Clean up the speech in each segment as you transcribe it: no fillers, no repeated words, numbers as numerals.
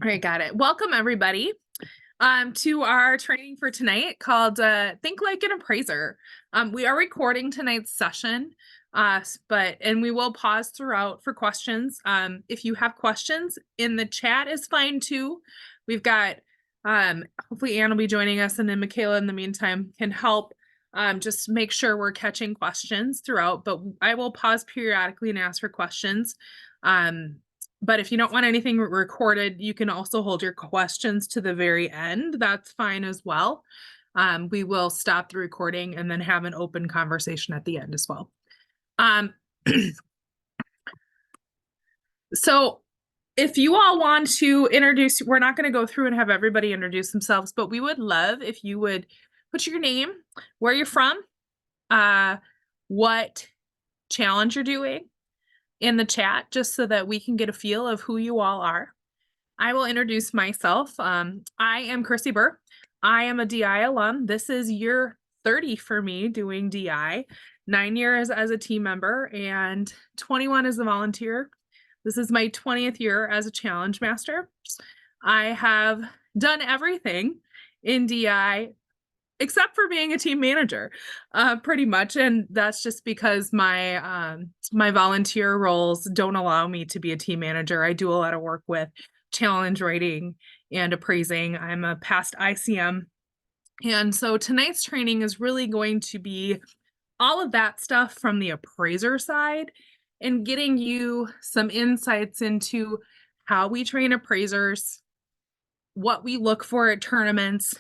All right, got it. Welcome everybody to our training for tonight called Think Like an Appraiser. We are recording tonight's session, and we will pause throughout for questions. If you have questions in the chat is fine too. We've got hopefully Anne will be joining us, and then Michaela in the meantime can help just make sure we're catching questions throughout, but I will pause periodically and ask for questions. But if you don't want anything recorded, you can also hold your questions to the very end. That's fine as well. We will stop the recording and then have an open conversation at the end as well. So if you all want to introduce, we're not going to go through and have everybody introduce themselves, but we would love if you would put your name, where you're from, what challenge you're doing in the chat, just so that we can get a feel of who you all are. I will introduce myself. I am Chrissy Burr. I am a DI alum. This is year 30 for me doing DI, 9 years as a team member and 21 as a volunteer. This is my 20th year as a challenge master. I have done everything in DI except for being a team manager, pretty much. And that's just because my volunteer roles don't allow me to be a team manager. I do a lot of work with challenge rating and appraising. I'm a past ICM. And so tonight's training is really going to be all of that stuff from the appraiser side and getting you some insights into how we train appraisers, what we look for at tournaments,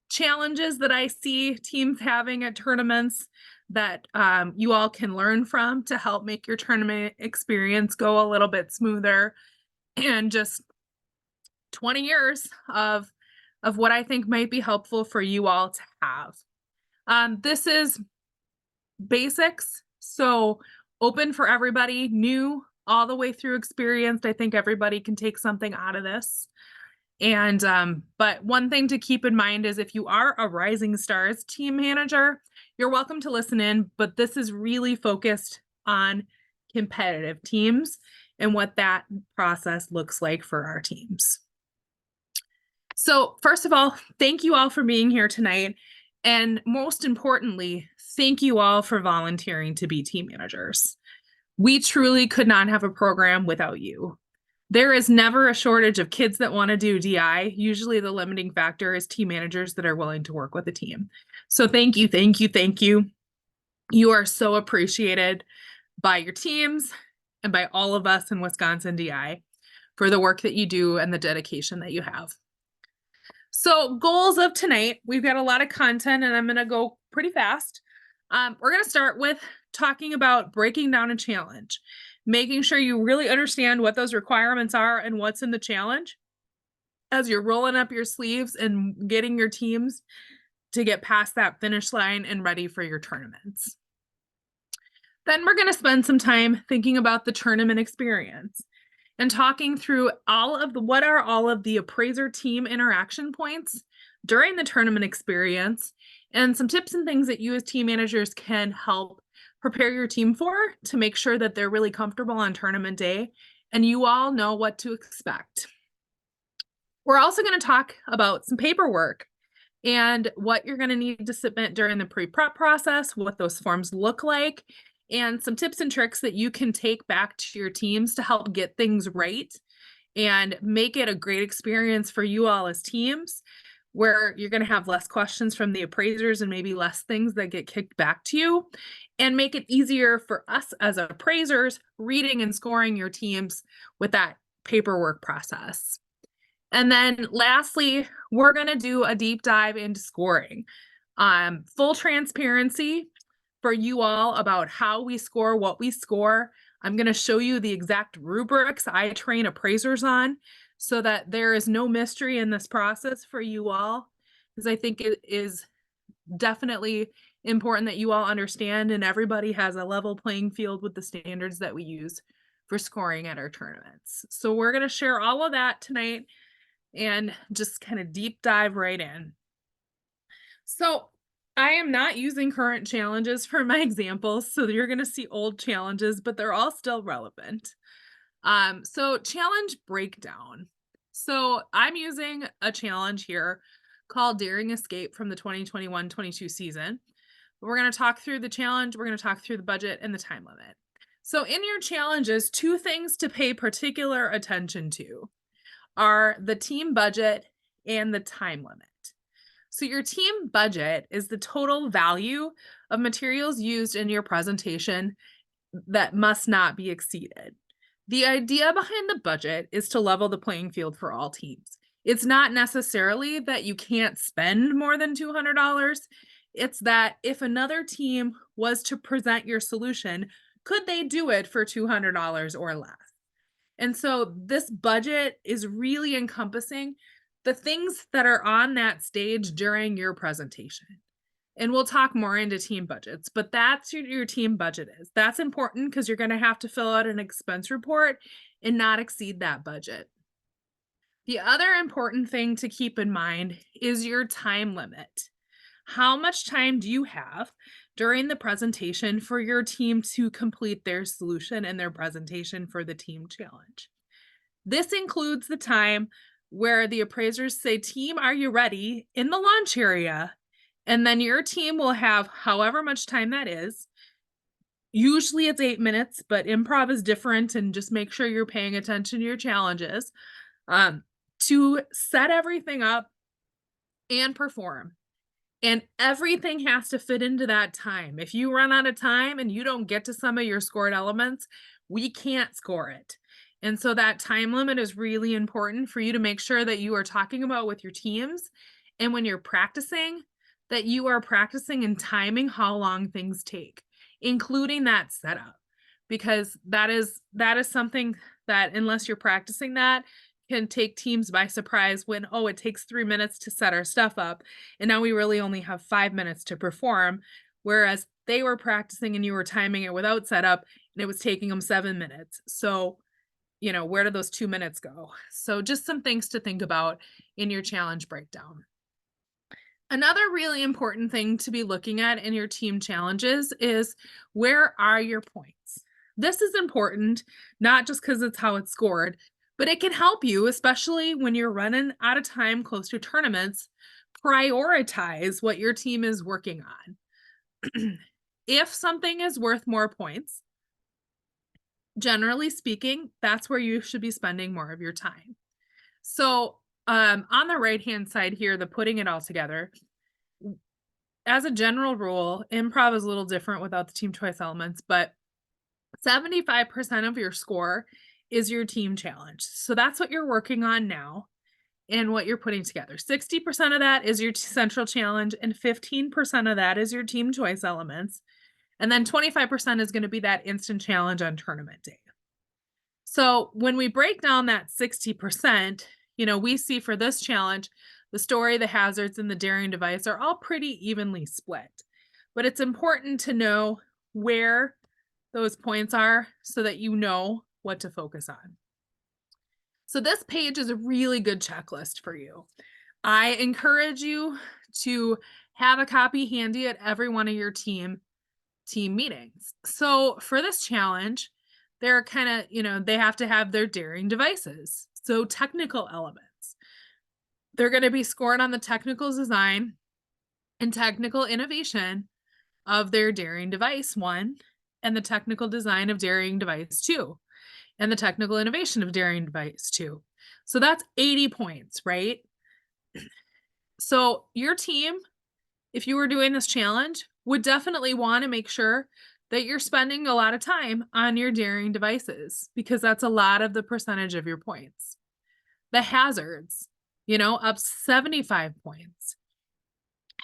challenges that I see teams having at tournaments that you all can learn from to help make your tournament experience go a little bit smoother, and just 20 years of what I think might be helpful for you all to have. This is basics, so open for everybody, new all the way through experienced. I think everybody can take something out of this. And but one thing to keep in mind is if you are a Rising Stars team manager, you're welcome to listen in, but this is really focused on competitive teams and what that process looks like for our teams. So first of all, thank you all for being here tonight. And most importantly, thank you all for volunteering to be team managers. We truly could not have a program without you. There is never a shortage of kids that want to do DI. Usually the limiting factor is team managers that are willing to work with a team. So thank you, thank you, thank you. You are so appreciated by your teams and by all of us in Wisconsin DI for the work that you do and the dedication that you have. So goals of tonight, we've got a lot of content and I'm going to go pretty fast. We're going to start with talking about breaking down a challenge, making sure you really understand what those requirements are and what's in the challenge as you're rolling up your sleeves and getting your teams to get past that finish line and ready for your tournaments. Then we're going to spend some time thinking about the tournament experience and talking through what are all of the appraiser team interaction points during the tournament experience and some tips and things that you as team managers can help prepare your team for to make sure that they're really comfortable on tournament day and you all know what to expect. We're also going to talk about some paperwork and what you're going to need to submit during the pre-prep process, what those forms look like, and some tips and tricks that you can take back to your teams to help get things right and make it a great experience for you all as teams, where you're going to have less questions from the appraisers and maybe less things that get kicked back to you, and make it easier for us as appraisers reading and scoring your teams with that paperwork process. And then lastly, we're going to do a deep dive into scoring. Full transparency for you all about how we score, what we score. I'm going to show you the exact rubrics I train appraisers on so that there is no mystery in this process for you all, because I think it is definitely important that you all understand and everybody has a level playing field with the standards that we use for scoring at our tournaments. So we're going to share all of that tonight and just kind of deep dive right in. So I am not using current challenges for my examples, so you're going to see old challenges, but they're all still relevant. So challenge breakdown. So I'm using a challenge here called Daring Escape from the 2021-22 season. We're going to talk through the challenge, we're going to talk through the budget and the time limit. So in your challenges, two things to pay particular attention to are the team budget and the time limit. So your team budget is the total value of materials used in your presentation that must not be exceeded. The idea behind the budget is to level the playing field for all teams. It's not necessarily that you can't spend more than $200. It's that if another team was to present your solution, could they do it for $200 or less? And so this budget is really encompassing the things that are on that stage during your presentation. And we'll talk more into team budgets, but that's your team budget is. That's important because you're going to have to fill out an expense report and not exceed that budget. The other important thing to keep in mind is your time limit. How much time do you have during the presentation for your team to complete their solution and their presentation for the team challenge? This includes the time where the appraisers say, "Team, are you ready?" in the launch area. And then your team will have however much time that is. Usually it's 8 minutes, but improv is different, and just make sure you're paying attention to your challenges to set everything up and perform. And everything has to fit into that time. If you run out of time and you don't get to some of your scored elements, we can't score it. And so that time limit is really important for you to make sure that you are talking about with your teams. And when you're practicing, that you are practicing and timing how long things take, including that setup. Because that is something that, unless you're practicing that, can take teams by surprise when, oh, it takes 3 minutes to set our stuff up, and now we really only have 5 minutes to perform, whereas they were practicing and you were timing it without setup, and it was taking them 7 minutes. So, where did those 2 minutes go? So just some things to think about in your challenge breakdown. Another really important thing to be looking at in your team challenges is, where are your points? This is important, not just because it's how it's scored, but it can help you, especially when you're running out of time close to tournaments, prioritize what your team is working on. If something is worth more points, generally speaking, that's where you should be spending more of your time. So on the right-hand side here, the putting it all together, as a general rule, improv is a little different without the team choice elements, but 75% of your score is your team challenge. So that's what you're working on now and what you're putting together. 60% of that is your central challenge, and 15% of that is your team choice elements. And then 25% is going to be that instant challenge on tournament day. So when we break down that 60%, we see for this challenge, the story, the hazards, and the daring device are all pretty evenly split. But it's important to know where those points are so that you know what to focus on. So this page is a really good checklist for you. I encourage you to have a copy handy at every one of your team meetings. So for this challenge, they're kind of, they have to have their daring devices. So technical elements. They're going to be scored on the technical design and technical innovation of their daring device 1, and the technical design of daring device 2, and the technical innovation of daring device 2. So that's 80 points, right? So your team, if you were doing this challenge, would definitely want to make sure that you're spending a lot of time on your daring devices, because that's a lot of the percentage of your points. The hazards, up 75 points.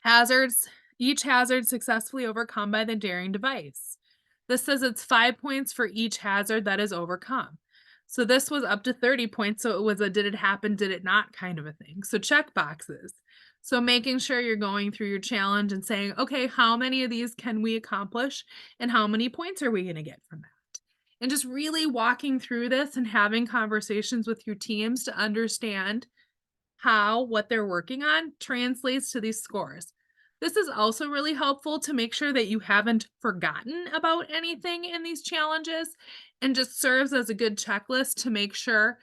Hazards, each hazard successfully overcome by the daring device. This says it's 5 points for each hazard that is overcome. So this was up to 30 points. So it was a did it happen, did it not kind of a thing. So check boxes. So making sure you're going through your challenge and saying, okay, how many of these can we accomplish and how many points are we going to get from that? And just really walking through this and having conversations with your teams to understand how what they're working on translates to these scores. This is also really helpful to make sure that you haven't forgotten about anything in these challenges, and just serves as a good checklist to make sure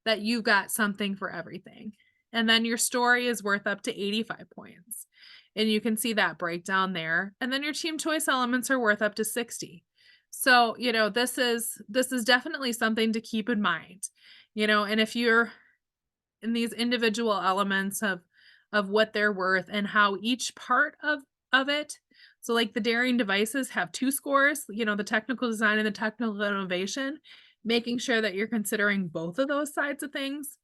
that you've got something for everything. And then your story is worth up to 85 points. And you can see that breakdown there. And then your team choice elements are worth up to 60. So, this is definitely something to keep in mind. And if you're in these individual elements of what they're worth and how each part of it, so like the daring devices have two scores, the technical design and the technical innovation, making sure that you're considering both of those sides of things.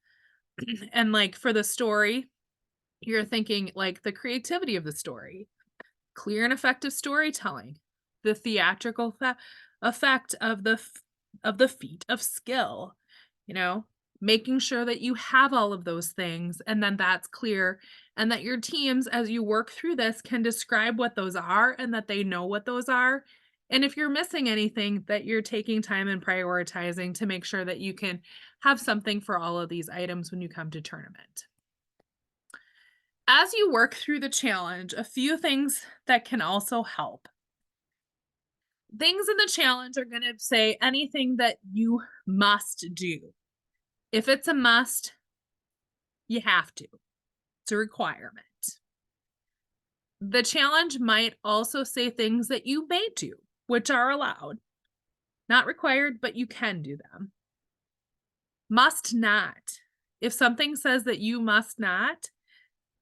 And like for the story, you're thinking like the creativity of the story, clear and effective storytelling, the theatrical effect of the feat of skill, you know, making sure that you have all of those things and then that's clear, and that your teams as you work through this can describe what those are and that they know what those are. And if you're missing anything, that you're taking time and prioritizing to make sure that you can have something for all of these items when you come to tournament. As you work through the challenge, a few things that can also help. Things in the challenge are going to say anything that you must do. If it's a must, you have to. It's a requirement. The challenge might also say things that you may do, which are allowed. Not required, but you can do them. Must not. If something says that you must not,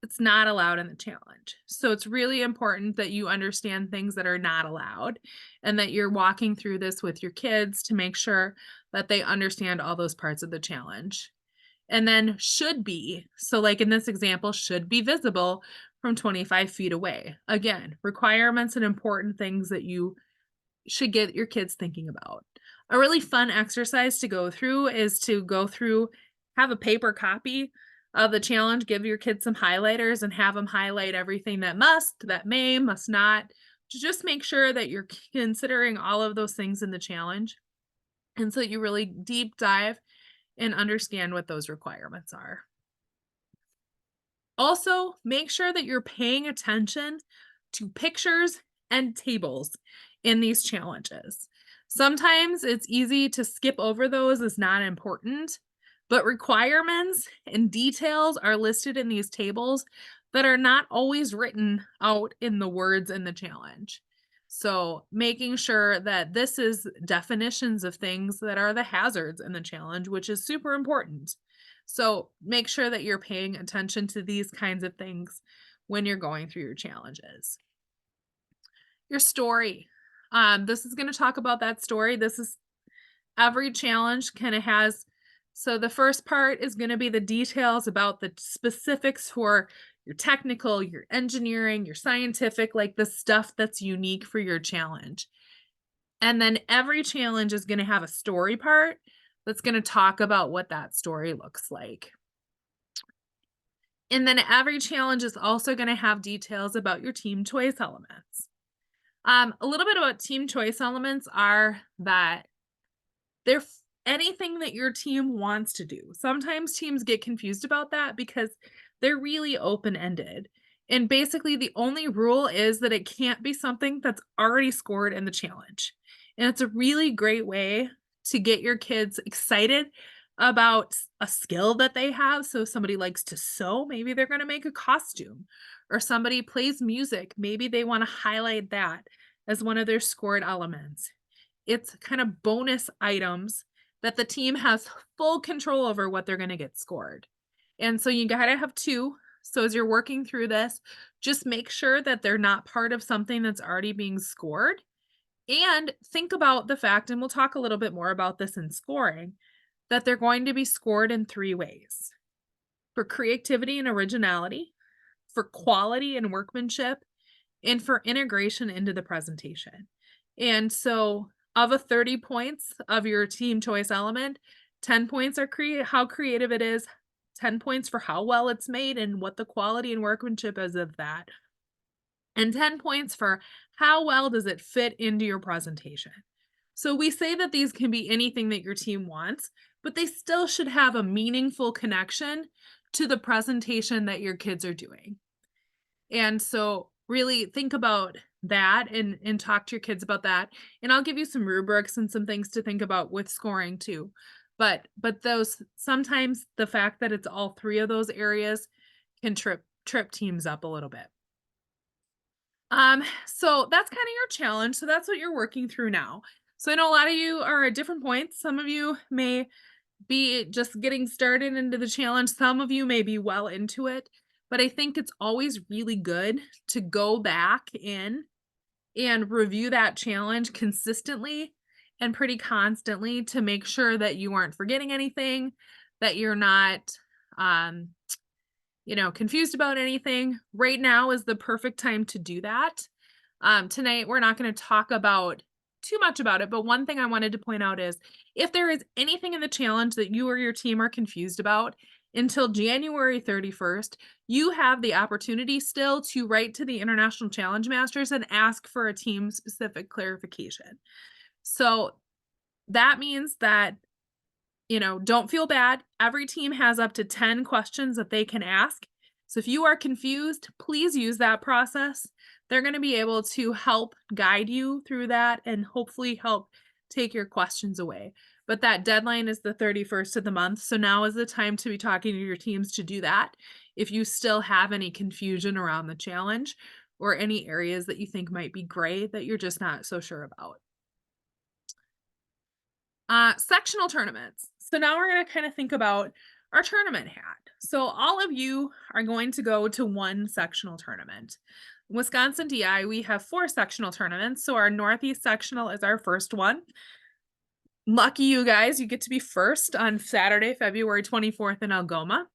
it's not allowed in the challenge. So it's really important that you understand things that are not allowed and that you're walking through this with your kids to make sure that they understand all those parts of the challenge. And then should be, so like in this example, should be visible from 25 feet away. Again, requirements and important things that you should get your kids thinking about. A really fun exercise to go through is to go through, have a paper copy of the challenge, give your kids some highlighters and have them highlight everything that must, that may, must not, to just make sure that you're considering all of those things in the challenge. And so you really deep dive and understand what those requirements are. Also, make sure that you're paying attention to pictures and tables in these challenges. Sometimes it's easy to skip over those as not important, but requirements and details are listed in these tables that are not always written out in the words in the challenge. So, making sure that this is definitions of things that are the hazards in the challenge, which is super important. So, make sure that you're paying attention to these kinds of things when you're going through your challenges. Your story. This is going to talk about that story. This is every challenge kind of has. So the first part is going to be the details about the specifics for your technical, your engineering, your scientific, like the stuff that's unique for your challenge. And then every challenge is going to have a story part that's going to talk about what that story looks like. And then every challenge is also going to have details about your team choice elements. A little bit about team choice elements are that they're anything that your team wants to do. Sometimes teams get confused about that because they're really open-ended. And basically, the only rule is that it can't be something that's already scored in the challenge. And it's a really great way to get your kids excited about a skill that they have. So, if somebody likes to sew, maybe they're going to make a costume, or somebody plays music, maybe they want to highlight that as one of their scored elements. It's kind of bonus items that the team has full control over what they're going to get scored. And so you got to have two. So as you're working through this, just make sure that they're not part of something that's already being scored. And think about the fact, and we'll talk a little bit more about this in scoring, that they're going to be scored in three ways: for creativity and originality, for quality and workmanship, and for integration into the presentation. And so of a 30 points of your team choice element, 10 points are how creative it is, 10 points for how well it's made and what the quality and workmanship is of that, and 10 points for how well does it fit into your presentation. So we say that these can be anything that your team wants, but they still should have a meaningful connection to the presentation that your kids are doing. And so really think about that and talk to your kids about that. And I'll give you some rubrics and some things to think about with scoring too. But those sometimes the fact that it's all 3 of those areas can trip teams up a little bit. So that's kind of your challenge. So that's what you're working through now. So I know a lot of you are at different points. Some of you may be just getting started into the challenge. Some of you may be well into it, but I think it's always really good to go back in and review that challenge consistently and pretty constantly to make sure that you aren't forgetting anything, that you're not confused about anything. Right now is the perfect time to do that. Tonight, we're not going to talk about too much about it, but one thing I wanted to point out is if there is anything in the challenge that you or your team are confused about, until January 31st, you have the opportunity still to write to the International Challenge Masters and ask for a team specific clarification. So that means that don't feel bad. Every team has up to 10 questions that they can ask. So if you are confused, please use that process. They're going to be able to help guide you through that and hopefully help take your questions away. But that deadline is the 31st of the month. So now is the time to be talking to your teams to do that. If you still have any confusion around the challenge or any areas that you think might be gray that you're just not so sure about. Sectional tournaments. So now we're going to kind of think about our tournament hat. So all of you are going to go to one sectional tournament. Wisconsin DI, we have 4 sectional tournaments. So our Northeast sectional is our first one. Lucky you guys, you get to be first on Saturday, February 24th in Algoma.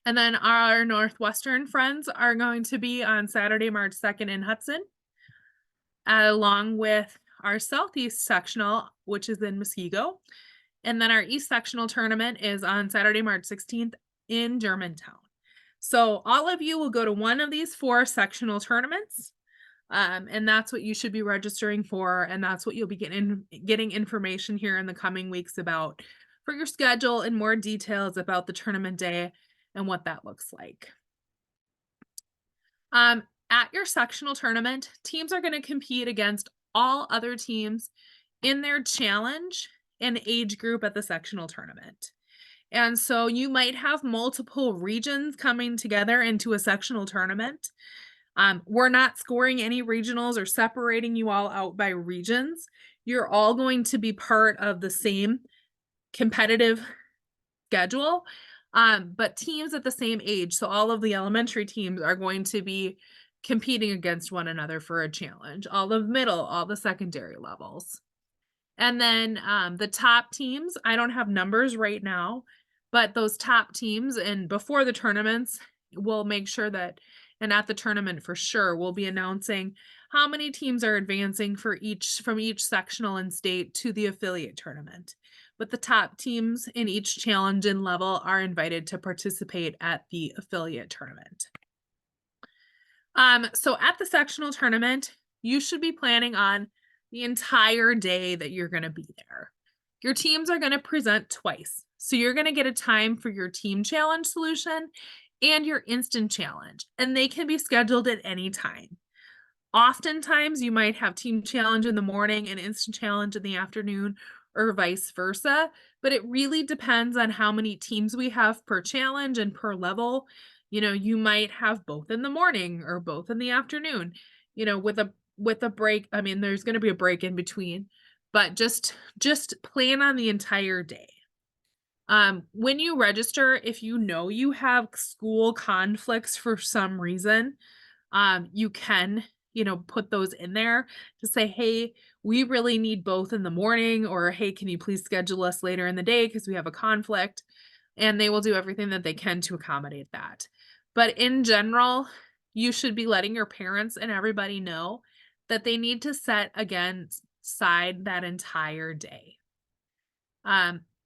And then our Northwestern friends are going to be on Saturday, March 2nd in Hudson, along with our Southeast sectional, which is in Muskego. And then our East sectional tournament is on Saturday, March 16th in Germantown. So all of you will go to one of these 4 sectional tournaments. And that's what you should be registering for. And that's what you'll be getting information here in the coming weeks about for your schedule and more details about the tournament day and what that looks like. At your sectional tournament, teams are going to compete against all other teams in their challenge and age group at the sectional tournament. And so you might have multiple regions coming together into a sectional tournament. We're not scoring any regionals or separating you all out by regions. You're all going to be part of the same competitive schedule, but teams at the same age. So all of the elementary teams are going to be competing against one another for a challenge, all the middle, all the secondary levels. And then the top teams, I don't have numbers right now, but those top teams and before the tournaments, we'll make sure that, and at the tournament for sure, we'll be announcing how many teams are advancing from each sectional and state to the affiliate tournament. But the top teams in each challenge and level are invited to participate at the affiliate tournament. So at the sectional tournament, you should be planning on the entire day that you're going to be there. Your teams are going to present twice. So you're going to get a time for your team challenge solution and your instant challenge, and they can be scheduled at any time. Oftentimes you might have team challenge in the morning and instant challenge in the afternoon or vice versa, but it really depends on how many teams we have per challenge and per level. You might have both in the morning or both in the afternoon, with a break. I mean, there's going to be a break in between, but just plan on the entire day. When you register, if you have school conflicts for some reason, you can, put those in there to say, hey, we really need both in the morning, or hey, can you please schedule us later in the day because we have a conflict? And they will do everything that they can to accommodate that. But in general, you should be letting your parents and everybody know that they need to set aside that entire day.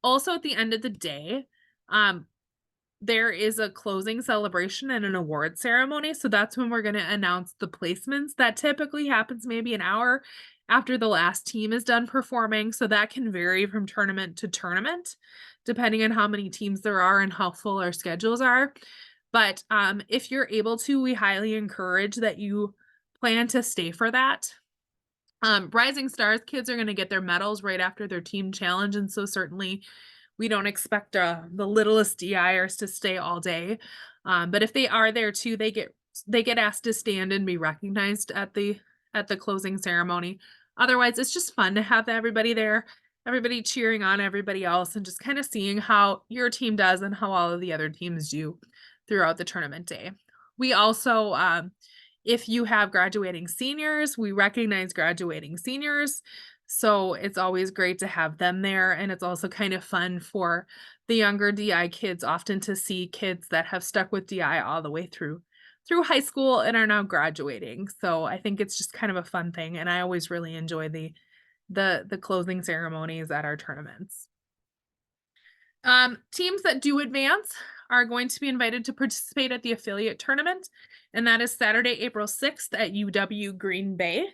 Also, at the end of the day, there is a closing celebration and an award ceremony. So that's when we're going to announce the placements. That typically happens maybe an hour after the last team is done performing. So that can vary from tournament to tournament, depending on how many teams there are and how full our schedules are. But if you're able to, we highly encourage that you plan to stay for that. Rising Stars kids are going to get their medals right after their team challenge. And so certainly we don't expect the littlest DIers to stay all day. But if they are there too, they get asked to stand and be recognized at the closing ceremony. Otherwise, it's just fun to have everybody there, everybody cheering on everybody else, and just kind of seeing how your team does and how all of the other teams do throughout the tournament day. We also, if you have graduating seniors, we recognize graduating seniors. So it's always great to have them there. And it's also kind of fun for the younger DI kids often to see kids that have stuck with DI all the way through high school and are now graduating. So I think it's just kind of a fun thing. And I always really enjoy the closing ceremonies at our tournaments. Teams that do advance are going to be invited to participate at the affiliate tournament, and that is Saturday, April 6th at UW Green Bay.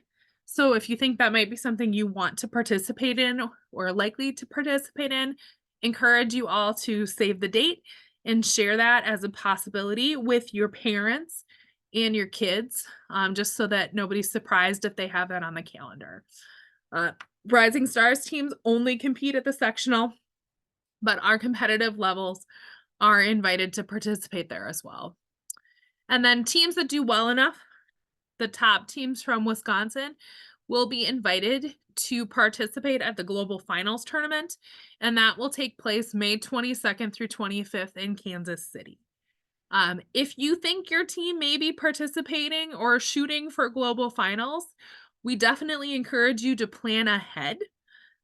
So if you think that might be something you want to participate in or likely to participate in, encourage you all to save the date and share that as a possibility with your parents and your kids, just so that nobody's surprised if they have that on the calendar. Rising Stars teams only compete at the sectional, but our competitive levels are invited to participate there as well. And then teams that do well enough, the top teams from Wisconsin, will be invited to participate at the Global Finals tournament, and that will take place May 22nd through 25th in Kansas City. If you think your team may be participating or shooting for Global Finals, we definitely encourage you to plan ahead.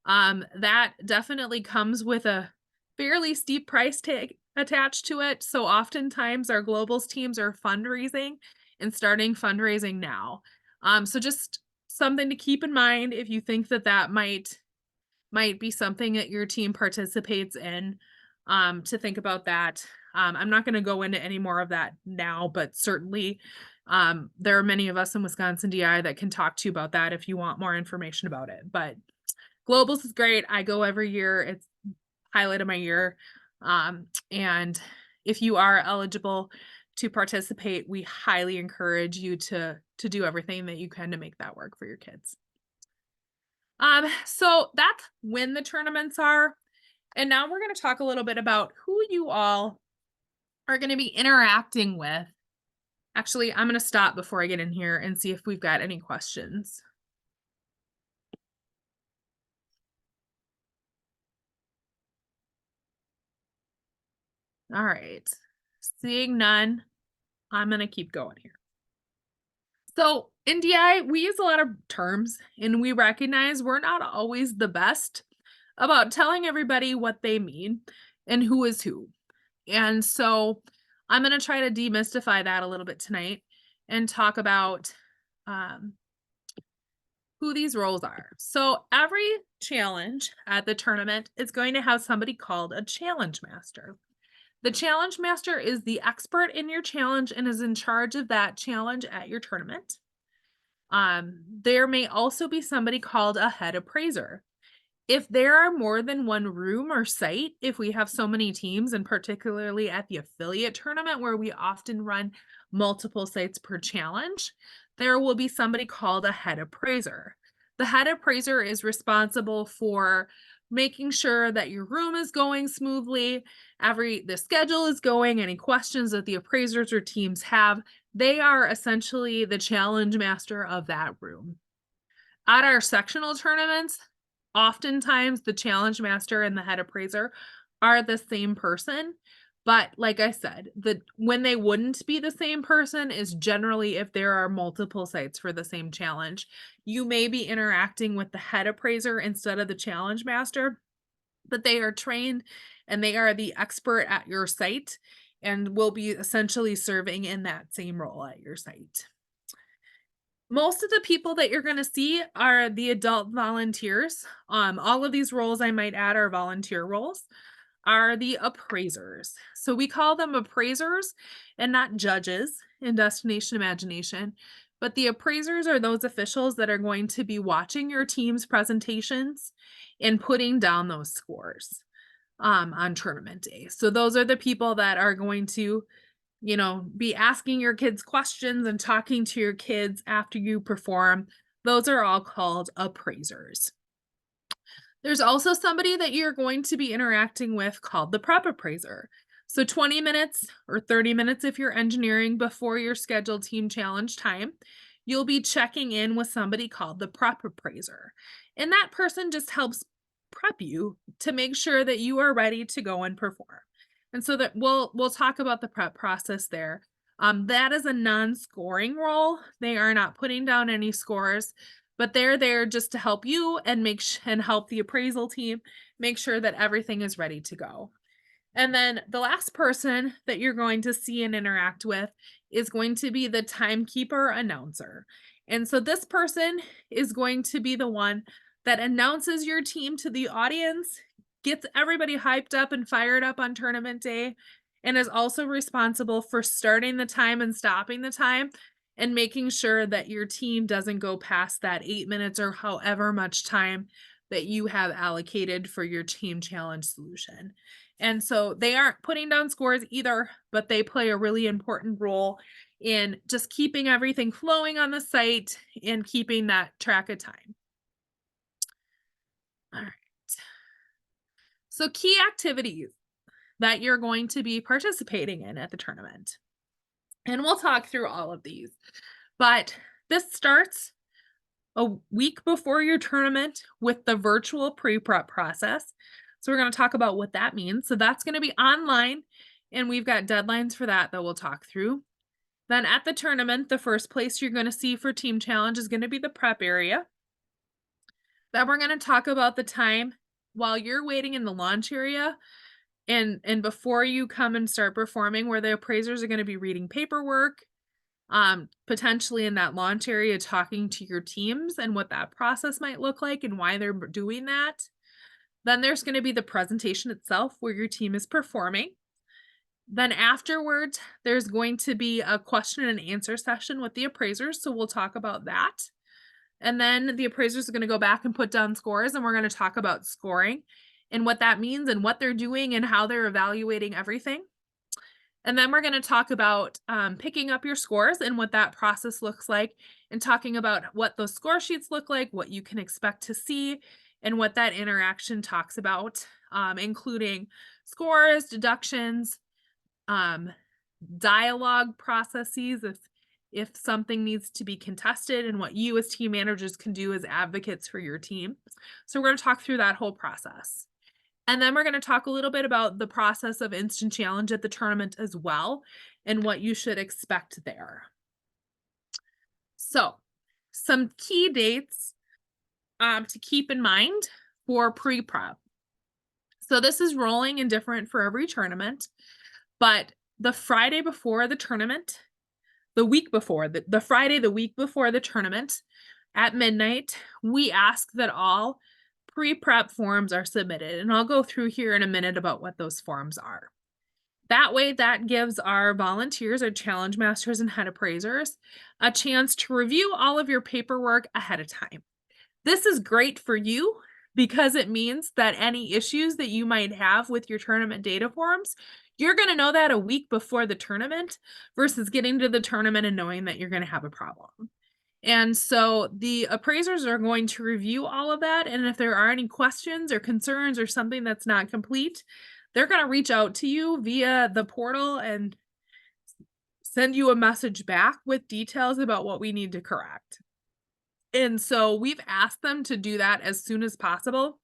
That definitely comes with a fairly steep price tag attached to it. So oftentimes our globals teams are fundraising and starting fundraising now. So just something to keep in mind if you think that might be something that your team participates in, to think about that. I'm not going to go into any more of that now, but certainly there are many of us in Wisconsin DI that can talk to you about that if you want more information about it. But Globals is great. I go every year. It's highlight of my year. And if you are eligible to participate, we highly encourage you to do everything that you can to make that work for your kids. So that's when the tournaments are. And now we're going to talk a little bit about who you all are going to be interacting with. Actually, I'm going to stop before I get in here and see if we've got any questions. All right. Seeing none, I'm going to keep going here. So in DI, we use a lot of terms and we recognize we're not always the best about telling everybody what they mean and who is who. And so I'm going to try to demystify that a little bit tonight and talk about who these roles are. So every challenge at the tournament is going to have somebody called a challenge master. The challenge master is the expert in your challenge and is in charge of that challenge at your tournament. There may also be somebody called a head appraiser. If there are more than one room or site, if we have so many teams, and particularly at the affiliate tournament where we often run multiple sites per challenge, there will be somebody called a head appraiser. The head appraiser is responsible for making sure that your room is going smoothly, the schedule is going, any questions that the appraisers or teams have, they are essentially the challenge master of that room. At our sectional tournaments, oftentimes the challenge master and the head appraiser are the same person. But like I said, when they wouldn't be the same person is generally if there are multiple sites for the same challenge. You may be interacting with the head appraiser instead of the challenge master, but they are trained and they are the expert at your site and will be essentially serving in that same role at your site. Most of the people that you're going to see are the adult volunteers. All of these roles, I might add, are volunteer roles, are the appraisers. So we call them appraisers and not judges in Destination Imagination, but the appraisers are those officials that are going to be watching your team's presentations and putting down those scores on tournament day. So those are the people that are going to be asking your kids questions and talking to your kids after you perform. Those are all called appraisers. There's also somebody that you're going to be interacting with called the prep appraiser. So 20 minutes or 30 minutes if you're engineering before your scheduled team challenge time, you'll be checking in with somebody called the prep appraiser. And that person just helps prep you to make sure that you are ready to go and perform. And so that we'll talk about the prep process there. That is a non-scoring role. They are not putting down any scores, but they're there just to help you and and help the appraisal team make sure that everything is ready to go. And then the last person that you're going to see and interact with is going to be the timekeeper announcer. And so this person is going to be the one that announces your team to the audience, gets everybody hyped up and fired up on tournament day, and is also responsible for starting the time and stopping the time and making sure that your team doesn't go past that 8 minutes or however much time that you have allocated for your team challenge solution. And so they aren't putting down scores either, but they play a really important role in just keeping everything flowing on the site and keeping that track of time. All right. So key activities that you're going to be participating in at the tournament. And we'll talk through all of these. But this starts a week before your tournament with the virtual pre-prep process. So we're going to talk about what that means. So that's going to be online, and we've got deadlines for that we'll talk through. Then at the tournament, the first place you're going to see for Team Challenge is going to be the prep area. Then we're going to talk about the time while you're waiting in the launch area and before you come and start performing, where the appraisers are going to be reading paperwork, potentially in that launch area, talking to your teams and what that process might look like and why they're doing that. Then there's going to be the presentation itself where your team is performing. Then afterwards, there's going to be a question and answer session with the appraisers. So we'll talk about that. And then the appraisers are going to go back and put down scores, and we're going to talk about scoring and what that means and what they're doing and how they're evaluating everything. And then we're going to talk about picking up your scores and what that process looks like, and talking about what those score sheets look like, what you can expect to see, and what that interaction talks about, including scores, deductions, dialogue processes if something needs to be contested, and what you as team managers can do as advocates for your team. So we're going to talk through that whole process. And then we're going to talk a little bit about the process of instant challenge at the tournament as well, and what you should expect there. So some key dates to keep in mind for pre-prep. So this is rolling and different for every tournament, but the Friday before the tournament, the week before, the Friday, the week before the tournament at midnight, we ask that all pre-prep forms are submitted. And I'll go through here in a minute about what those forms are. That way, that gives our volunteers, our challenge masters and head appraisers, a chance to review all of your paperwork ahead of time. This is great for you because it means that any issues that you might have with your tournament data forms, you're going to know that a week before the tournament versus getting to the tournament and knowing that you're going to have a problem. And so the appraisers are going to review all of that. And if there are any questions or concerns or something that's not complete, they're going to reach out to you via the portal and send you a message back with details about what we need to correct. And so we've asked them to do that as soon as possible.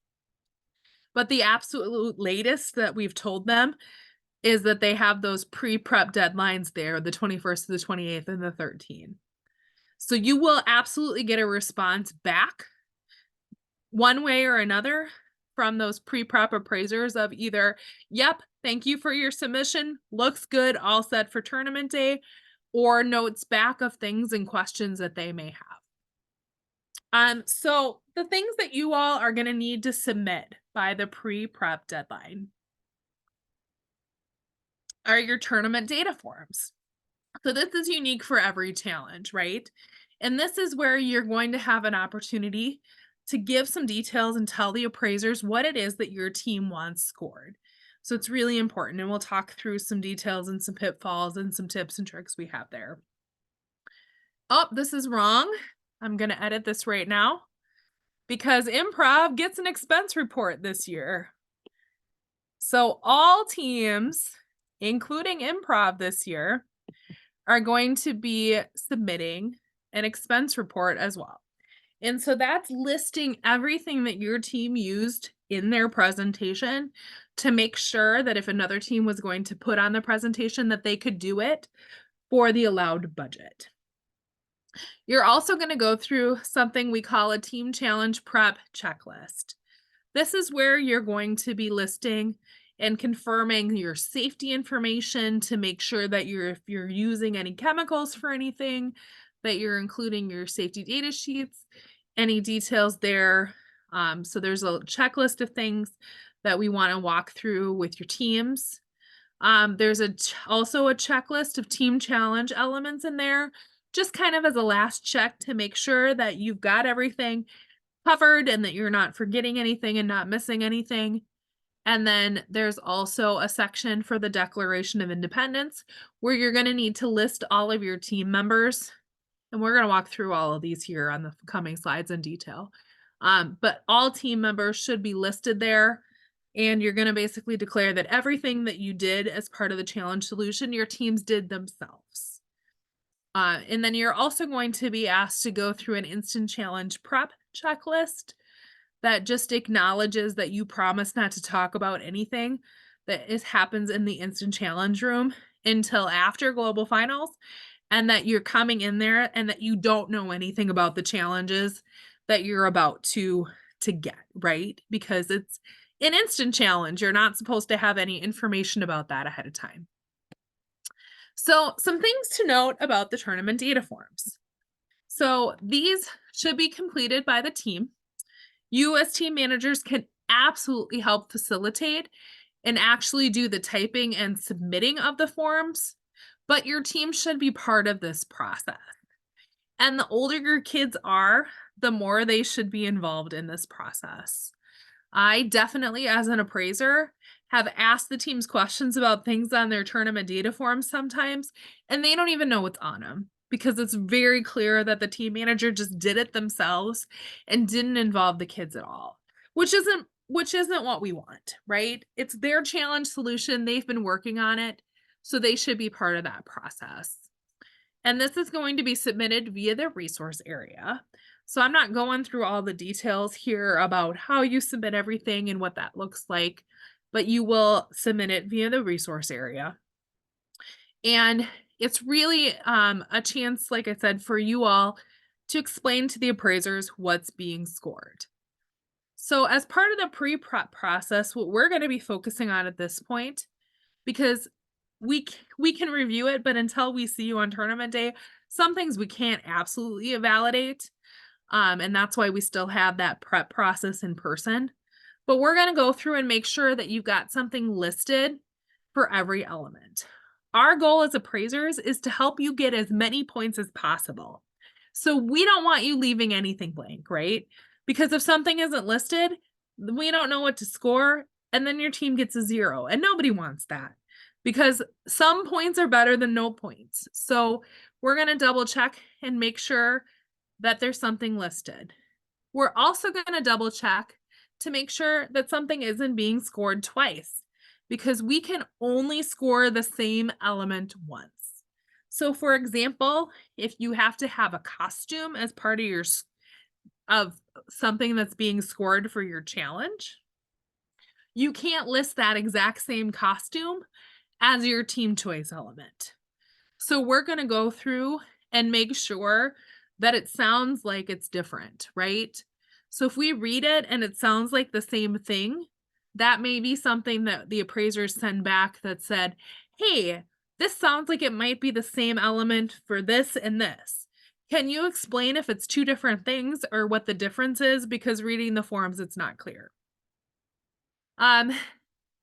But the absolute latest that we've told them is that they have those pre-prep deadlines there, the 21st to the 28th and the 13th. So you will absolutely get a response back one way or another from those pre-prep appraisers of either, yep, thank you for your submission, looks good, all set for tournament day, or notes back of things and questions that they may have. So the things that you all are going to need to submit by the pre-prep deadline are your tournament data forms. So this is unique for every challenge, right? And this is where you're going to have an opportunity to give some details and tell the appraisers what it is that your team wants scored. So it's really important, and we'll talk through some details and some pitfalls and some tips and tricks we have there. Oh, this is wrong. I'm going to edit this right now because improv gets an expense report this year. So all teams, including improv this year, are going to be submitting an expense report as well. And so that's listing everything that your team used in their presentation to make sure that if another team was going to put on the presentation that they could do it for the allowed budget. You're also going to go through something we call a team challenge prep checklist. This is where you're going to be listing and confirming your safety information to make sure that if you're using any chemicals for anything, that you're including your safety data sheets, any details there. So there's a checklist of things that we want to walk through with your teams. There's also a checklist of team challenge elements in there, just kind of as a last check to make sure that you've got everything covered and that you're not forgetting anything and not missing anything. And then there's also a section for the Declaration of Independence where you're going to need to list all of your team members. And we're going to walk through all of these here on the coming slides in detail. But all team members should be listed there. And you're going to basically declare that everything that you did as part of the challenge solution, your teams did themselves. And then you're also going to be asked to go through an instant challenge prep checklist that just acknowledges that you promise not to talk about anything that happens in the instant challenge room until after global finals, and that you're coming in there and that you don't know anything about the challenges that you're about to get, right? Because it's an instant challenge. You're not supposed to have any information about that ahead of time. So some things to note about the tournament data forms. So these should be completed by the team. You as team managers can absolutely help facilitate and actually do the typing and submitting of the forms, but your team should be part of this process. And the older your kids are, the more they should be involved in this process. I definitely, as an appraiser, have asked the teams questions about things on their tournament data forms sometimes, and they don't even know what's on them because it's very clear that the team manager just did it themselves and didn't involve the kids at all, which isn't what we want, right? It's their challenge solution. They've been working on it, so they should be part of that process. And this is going to be submitted via the resource area. So I'm not going through all the details here about how you submit everything and what that looks like, but you will submit it via the resource area. And it's really a chance, like I said, for you all to explain to the appraisers what's being scored. So as part of the pre-prep process, what we're going to be focusing on at this point, because we can review it, but until we see you on tournament day, some things we can't absolutely validate. And that's why we still have that prep process in person. But we're going to go through and make sure that you've got something listed for every element. Our goal as appraisers is to help you get as many points as possible. So we don't want you leaving anything blank, right? Because if something isn't listed, we don't know what to score, and then your team gets a 0, and nobody wants that because some points are better than no points. So we're going to double check and make sure that there's something listed. We're also going to double check to make sure that something isn't being scored twice, because we can only score the same element once. So for example, if you have to have a costume as part of something that's being scored for your challenge, you can't list that exact same costume as your team choice element. So we're going to go through and make sure that it sounds like it's different, right? So if we read it and it sounds like the same thing, that may be something that the appraisers send back that said, hey, this sounds like it might be the same element for this and this. Can you explain if it's two different things or what the difference is? Because reading the forms, it's not clear. And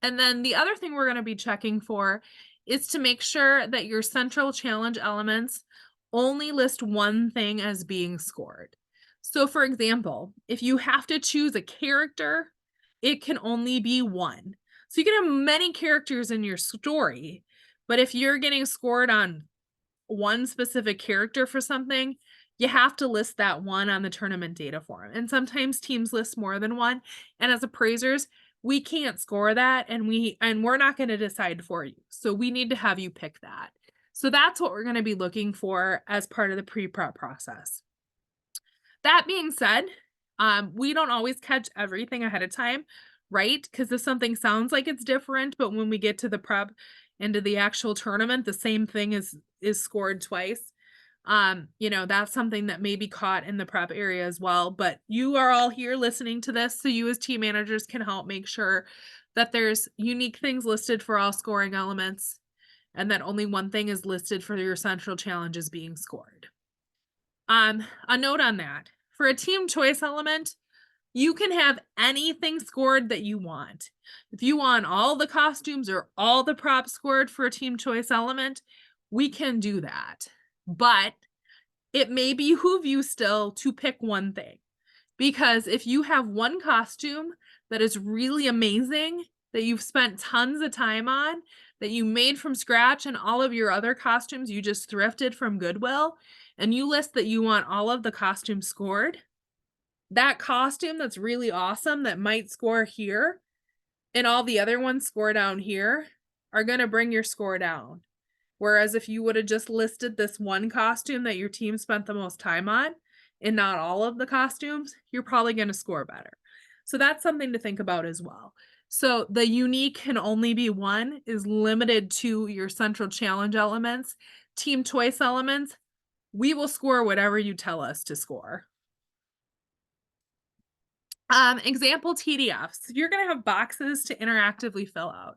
then the other thing we're going to be checking for is to make sure that your central challenge elements only list one thing as being scored. So for example, if you have to choose a character, it can only be one. So you can have many characters in your story, but if you're getting scored on one specific character for something, you have to list that one on the tournament data form. And sometimes teams list more than one. And as appraisers, we can't score that, and we're not going to decide for you. So we need to have you pick that. So that's what we're going to be looking for as part of the pre-prep process. That being said, we don't always catch everything ahead of time, right? Because if something sounds like it's different, but when we get to the prep and to the actual tournament, the same thing is scored twice. You know, that's something that may be caught in the prep area as well. But you are all here listening to this, so you as team managers can help make sure that there's unique things listed for all scoring elements, and that only one thing is listed for your central challenges being scored. A note on that. For a team choice element, you can have anything scored that you want. If you want all the costumes or all the props scored for a team choice element, we can do that. But it may behoove you still to pick one thing. Because if you have one costume that is really amazing, that you've spent tons of time on, that you made from scratch, and all of your other costumes you just thrifted from Goodwill, and you list that you want all of the costumes scored, that costume that's really awesome that might score here, and all the other ones score down here, are going to bring your score down. Whereas if you would have just listed this one costume that your team spent the most time on, and not all of the costumes, you're probably going to score better. So that's something to think about as well. So the unique can only be one is limited to your central challenge elements. Team choice elements, we will score whatever you tell us to score. Example TDFs. You're going to have boxes to interactively fill out.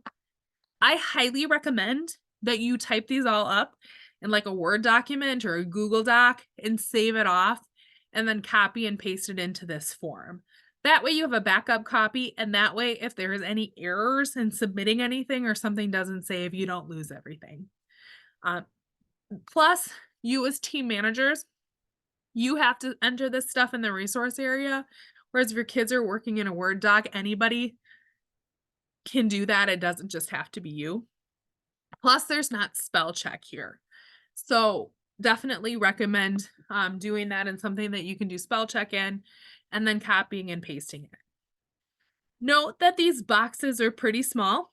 I highly recommend that you type these all up in like a Word document or a Google Doc and save it off, and then copy and paste it into this form. That way you have a backup copy, and that way if there's any errors in submitting anything or something doesn't save, you don't lose everything. Plus, you as team managers, you have to enter this stuff in the resource area, whereas if your kids are working in a Word doc, anybody can do that. It doesn't just have to be you. Plus, there's not spell check here. So definitely recommend doing that in something that you can do spell check in, and then copying and pasting it. Note that these boxes are pretty small.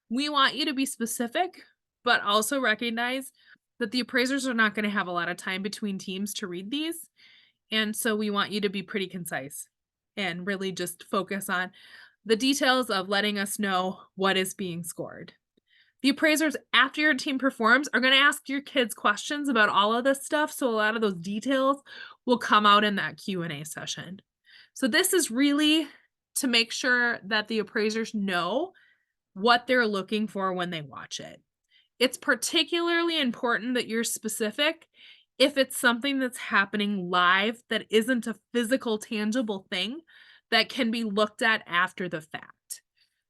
We want you to be specific, but also recognize that the appraisers are not going to have a lot of time between teams to read these. And so we want you to be pretty concise and really just focus on the details of letting us know what is being scored. The appraisers, after your team performs, are going to ask your kids questions about all of this stuff. So a lot of those details will come out in that Q&A session. So this is really to make sure that the appraisers know what they're looking for when they watch it. It's particularly important that you're specific if it's something that's happening live that isn't a physical, tangible thing that can be looked at after the fact.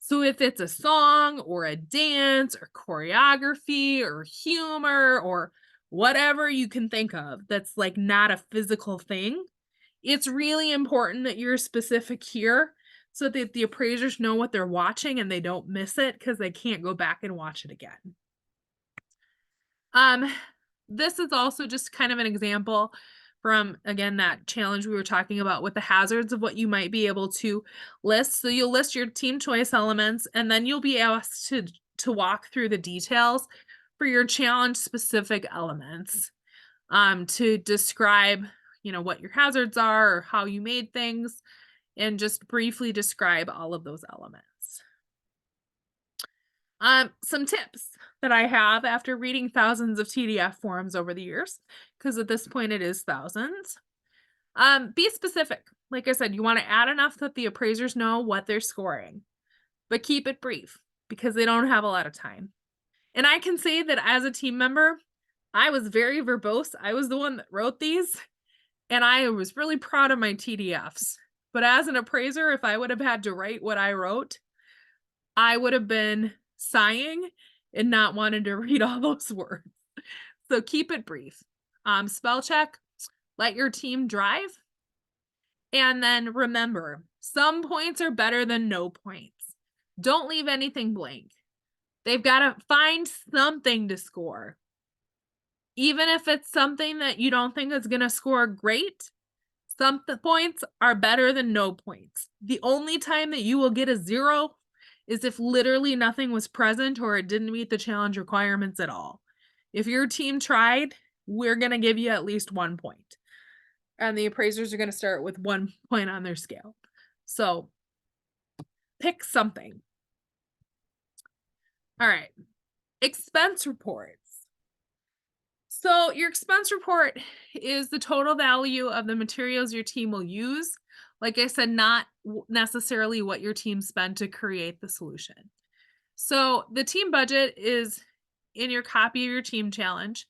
So if it's a song or a dance or choreography or humor or whatever you can think of that's like not a physical thing, it's really important that you're specific here so that the appraisers know what they're watching and they don't miss it because they can't go back and watch it again. This is also just kind of an example from, again, that challenge we were talking about with the hazards of what you might be able to list. So you'll list your team choice elements, and then you'll be asked to walk through the details for your challenge specific elements, to describe, you know, what your hazards are or how you made things, and just briefly describe all of those elements. Some tips that I have after reading thousands of TDF forums over the years, because at this point it is thousands. Be specific. Like I said, you want to add enough that the appraisers know what they're scoring, but keep it brief because they don't have a lot of time. And I can say that as a team member, I was very verbose. I was the one that wrote these, and I was really proud of my TDFs. But as an appraiser, if I would have had to write what I wrote, I would have been sighing and not wanting to read all those words. So keep it brief. Spell check, let your team drive. And then remember, some points are better than no points. Don't leave anything blank. They've got to find something to score. Even if it's something that you don't think is gonna score great, some points are better than no points. The only time that you will get a 0 is if literally nothing was present or it didn't meet the challenge requirements at all. If your team tried, we're gonna give you at least 1 point, and the appraisers are gonna start with 1 point on their scale. So, pick something. Alright, expense reports. So your expense report is the total value of the materials your team will use. Like I said, not necessarily what your team spent to create the solution. So the team budget is in your copy of your team challenge,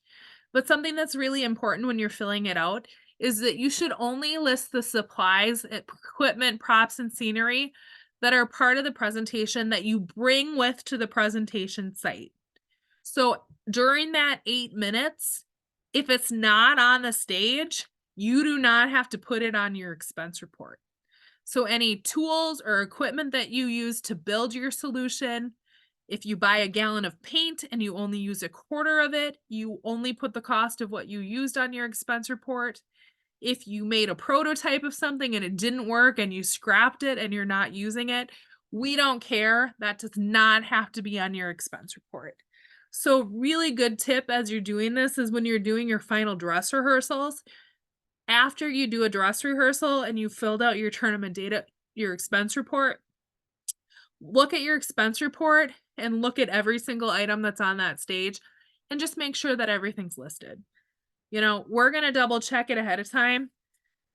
but something that's really important when you're filling it out is that you should only list the supplies, equipment, props, and scenery that are part of the presentation that you bring with to the presentation site. So during that 8 minutes, if it's not on the stage, you do not have to put it on your expense report. So any tools or equipment that you use to build your solution, if you buy a gallon of paint and you only use a quarter of it, you only put the cost of what you used on your expense report. If you made a prototype of something and it didn't work and you scrapped it and you're not using it, we don't care. That does not have to be on your expense report. So, really good tip as you're doing this is when you're doing your final dress rehearsals, after you do a dress rehearsal and you filled out your tournament data, your expense report, look at your expense report and look at every single item that's on that stage and just make sure that everything's listed. We're going to double check it ahead of time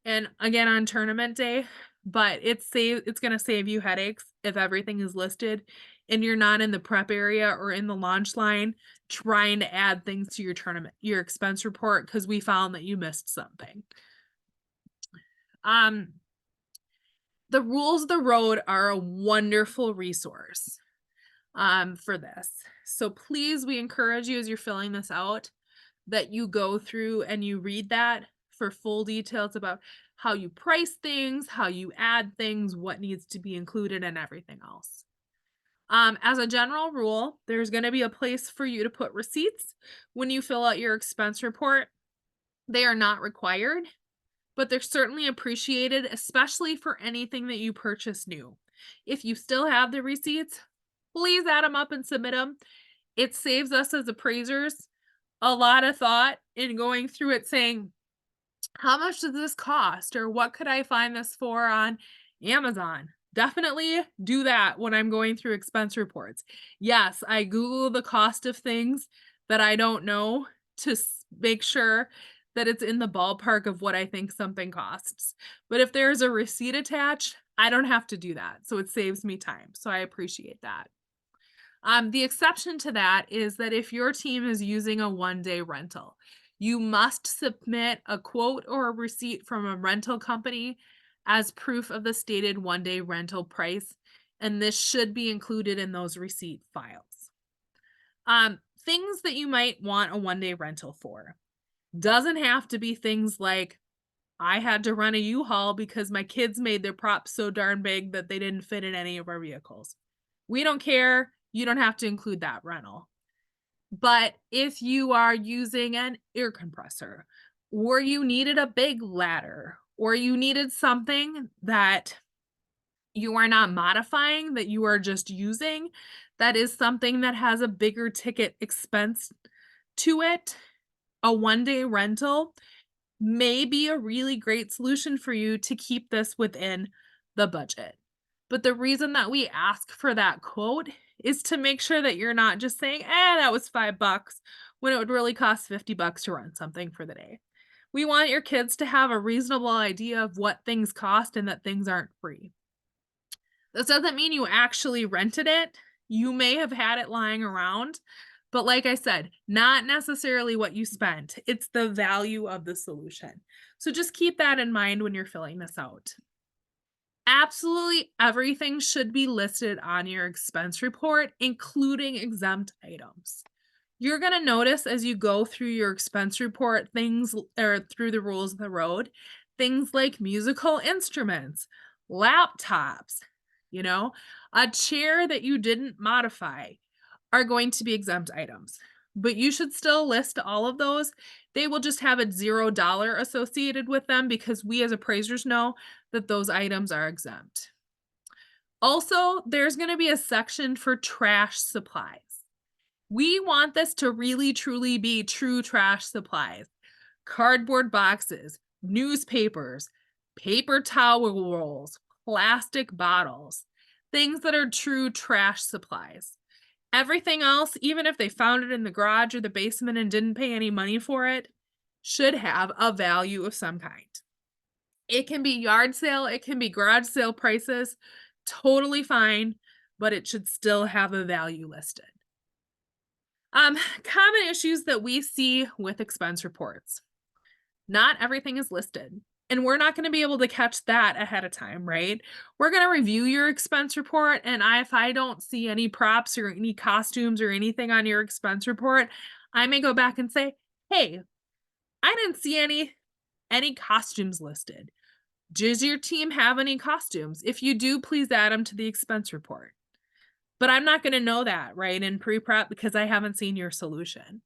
and again on tournament day, but it's going to save you headaches if everything is listed and you're not in the prep area or in the launch line trying to add things to your expense report because we found that you missed something. The rules of the road are a wonderful resource for this. So please, we encourage you as you're filling this out that you go through and you read that for full details about how you price things, how you add things, what needs to be included, and everything else. As a general rule, there's going to be a place for you to put receipts when you fill out your expense report. They are not required, but they're certainly appreciated, especially for anything that you purchase new. If you still have the receipts, please add them up and submit them. It saves us as appraisers a lot of thought in going through it saying, how much does this cost? Or what could I find this for on Amazon? Definitely do that when I'm going through expense reports. Yes, I Google the cost of things that I don't know to make sure that it's in the ballpark of what I think something costs. But if there's a receipt attached, I don't have to do that. So it saves me time. So I appreciate that. The exception to that is that if your team is using a one-day rental, you must submit a quote or a receipt from a rental company as proof of the stated one-day rental price, and this should be included in those receipt files. Things that you might want a one-day rental for. Doesn't have to be things like, I had to rent a U-Haul because my kids made their props so darn big that they didn't fit in any of our vehicles. We don't care. You don't have to include that rental. But if you are using an air compressor, or you needed a big ladder, or you needed something that you are not modifying, that you are just using, that is something that has a bigger ticket expense to it, a one-day rental may be a really great solution for you to keep this within the budget. But the reason that we ask for that quote is to make sure that you're not just saying, that was $5 when it would really cost $50 to rent something for the day. We want your kids to have a reasonable idea of what things cost and that things aren't free. This doesn't mean you actually rented it. You may have had it lying around, but like I said, not necessarily what you spent. It's the value of the solution. So just keep that in mind when you're filling this out. Absolutely everything should be listed on your expense report, including exempt items. You're going to notice as you go through your expense report things, or through the rules of the road, things like musical instruments, laptops, a chair that you didn't modify are going to be exempt items. but you should still list all of those. They will just have a $0 associated with them because we as appraisers know that those items are exempt. Also, there's going to be a section for trash supplies. We want this to really truly be true trash supplies. Cardboard boxes, newspapers, paper towel rolls, plastic bottles, things that are true trash supplies. Everything else, even if they found it in the garage or the basement and didn't pay any money for it, should have a value of some kind. It can be yard sale, it can be garage sale prices, totally fine, but it should still have a value listed. Common issues that we see with expense reports. Not everything is listed. And we're not going to be able to catch that ahead of time, right? We're going to review your expense report. And if I don't see any props or any costumes or anything on your expense report, I may go back and say, hey, I didn't see any costumes listed. Does your team have any costumes? If you do, please add them to the expense report. But I'm not going to know that, right, in pre-prep because I haven't seen your solution.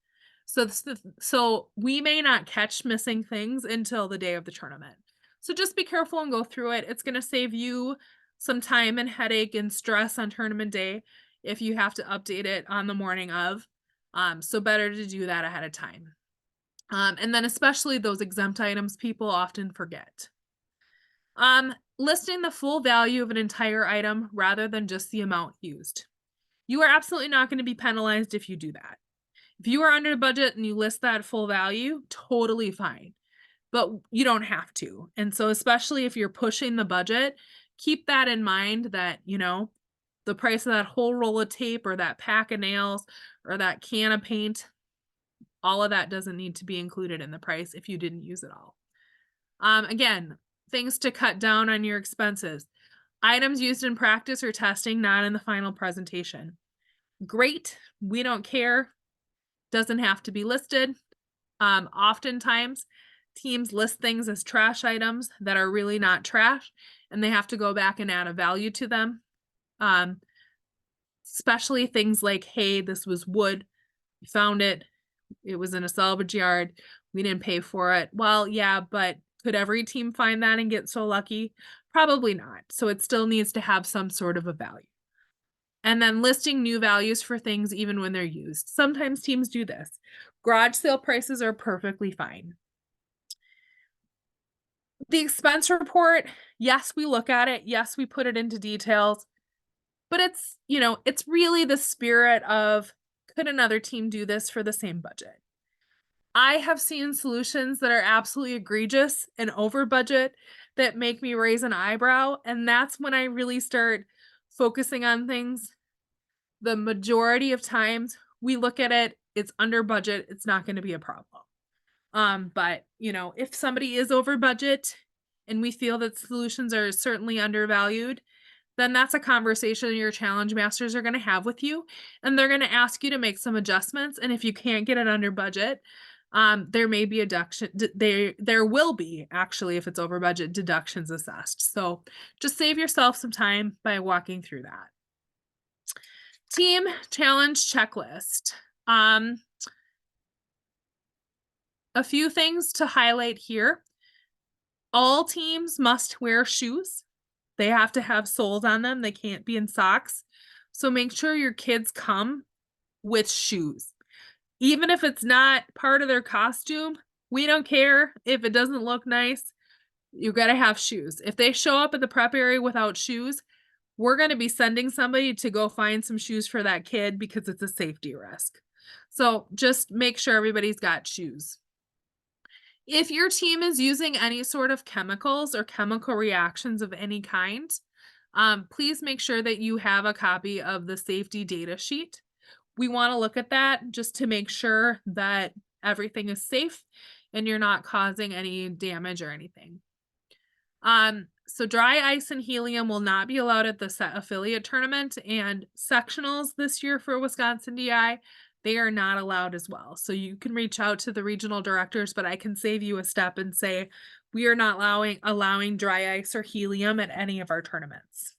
So we may not catch missing things until the day of the tournament. So just be careful and go through it. It's going to save you some time and headache and stress on tournament day if you have to update it on the morning of. So better to do that ahead of time. And then especially those exempt items people often forget. Listing the full value of an entire item rather than just the amount used. You are absolutely not going to be penalized if you do that. If you are under budget and you list that full value, totally fine, but you don't have to. And so especially if you're pushing the budget, keep that in mind that, the price of that whole roll of tape or that pack of nails or that can of paint, all of that doesn't need to be included in the price if you didn't use it all. Again, things to cut down on your expenses. Items used in practice or testing, not in the final presentation. Great, we don't care. Doesn't have to be listed. Oftentimes, teams list things as trash items that are really not trash, and they have to go back and add a value to them. Especially things like, hey, this was wood. We found it. It was in a salvage yard. We didn't pay for it. Well, yeah, but could every team find that and get so lucky? Probably not. So it still needs to have some sort of a value. And then listing new values for things even when they're used. Sometimes teams do this. Garage sale prices are perfectly fine. The expense report, yes, we look at it. Yes, we put it into details. But it's really the spirit of, could another team do this for the same budget? I have seen solutions that are absolutely egregious and over budget that make me raise an eyebrow. And that's when I really start focusing on things. The majority of times we look at it, it's under budget, it's not going to be a problem. But if somebody is over budget and we feel that solutions are certainly undervalued, then that's a conversation your challenge masters are going to have with you, and they're going to ask you to make some adjustments. And if you can't get it under budget, there may be there will be, actually, if it's over budget, deductions assessed. So just save yourself some time by walking through that. Team challenge checklist. A few things to highlight here. All teams must wear shoes. They have to have soles on them. They can't be in socks. So make sure your kids come with shoes. Even if it's not part of their costume, we don't care if it doesn't look nice. You got to have shoes. If they show up at the prep area without shoes, we're going to be sending somebody to go find some shoes for that kid because it's a safety risk. So just make sure everybody's got shoes. If your team is using any sort of chemicals or chemical reactions of any kind, please make sure that you have a copy of the safety data sheet. We want to look at that just to make sure that everything is safe and you're not causing any damage or anything. So dry ice and helium will not be allowed at the set affiliate tournament, and sectionals this year for Wisconsin DI, they are not allowed as well. So you can reach out to the regional directors, but I can save you a step and say, we are not allowing dry ice or helium at any of our tournaments.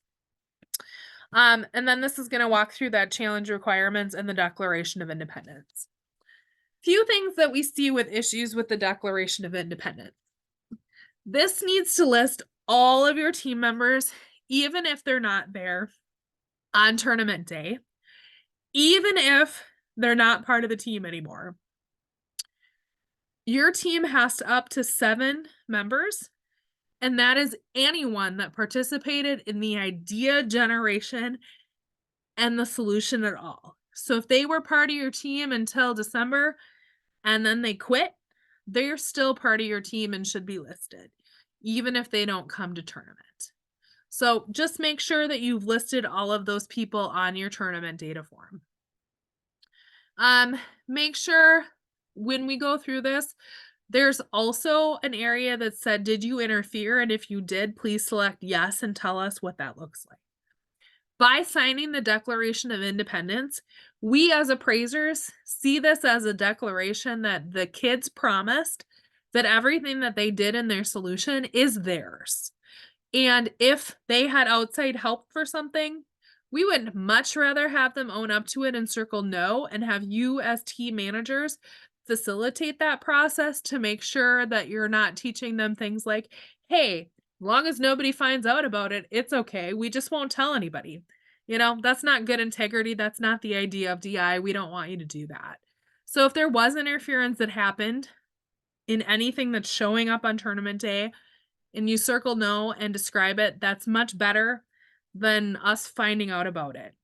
And then this is going to walk through that challenge requirements and the Declaration of Independence. Few things that we see with issues with the Declaration of Independence. This needs to list all of your team members, even if they're not there on tournament day, even if they're not part of the team anymore. Your team has to up to 7 members, and that is anyone that participated in the idea generation and the solution at all. So if they were part of your team until December and then they quit, they're still part of your team and should be listed, even if they don't come to tournament. So just make sure that you've listed all of those people on your tournament data form. Make sure when we go through this, there's also an area that said, did you interfere? And if you did, please select yes and tell us what that looks like. By signing the Declaration of Independence, we as appraisers see this as a declaration that the kids promised that everything that they did in their solution is theirs. And if they had outside help for something, we would much rather have them own up to it and circle no and have you as team managers facilitate that process to make sure that you're not teaching them things like, hey, as long as nobody finds out about it, it's okay. We just won't tell anybody. You know, that's not good integrity. That's not the idea of DI. We don't want you to do that. So if there was interference that happened in anything that's showing up on tournament day, and you circle no and describe it, that's much better than us finding out about it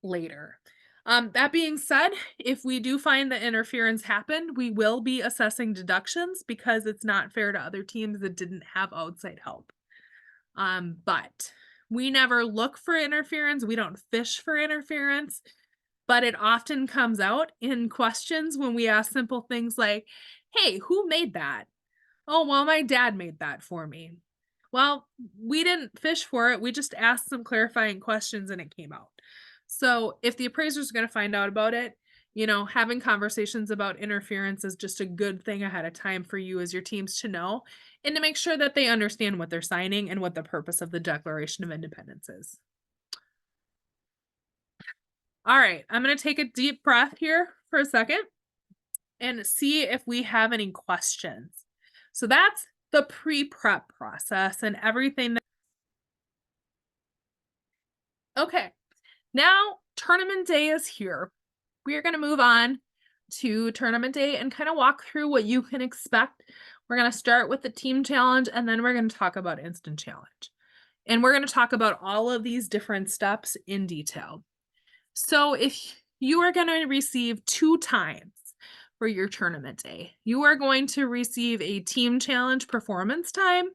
later. That being said, if we do find that interference happened, we will be assessing deductions because it's not fair to other teams that didn't have outside help. But we never look for interference. We don't fish for interference, but it often comes out in questions when we ask simple things like, hey, who made that? Oh, well, my dad made that for me. Well, we didn't fish for it. We just asked some clarifying questions and it came out. So if the appraiser is going to find out about it, you know, having conversations about interference is just a good thing ahead of time for you as your teams to know and to make sure that they understand what they're signing and what the purpose of the Declaration of Independence is. All right, I'm going to take a deep breath here for a second and see if we have any questions. So that's the pre-prep process and everything. Okay, now tournament day is here. We are going to move on to tournament day and kind of walk through what you can expect. We're going to start with the team challenge and then we're going to talk about instant challenge. And we're going to talk about all of these different steps in detail. So if you are going to receive 2 times for your tournament day, you are going to receive a team challenge performance time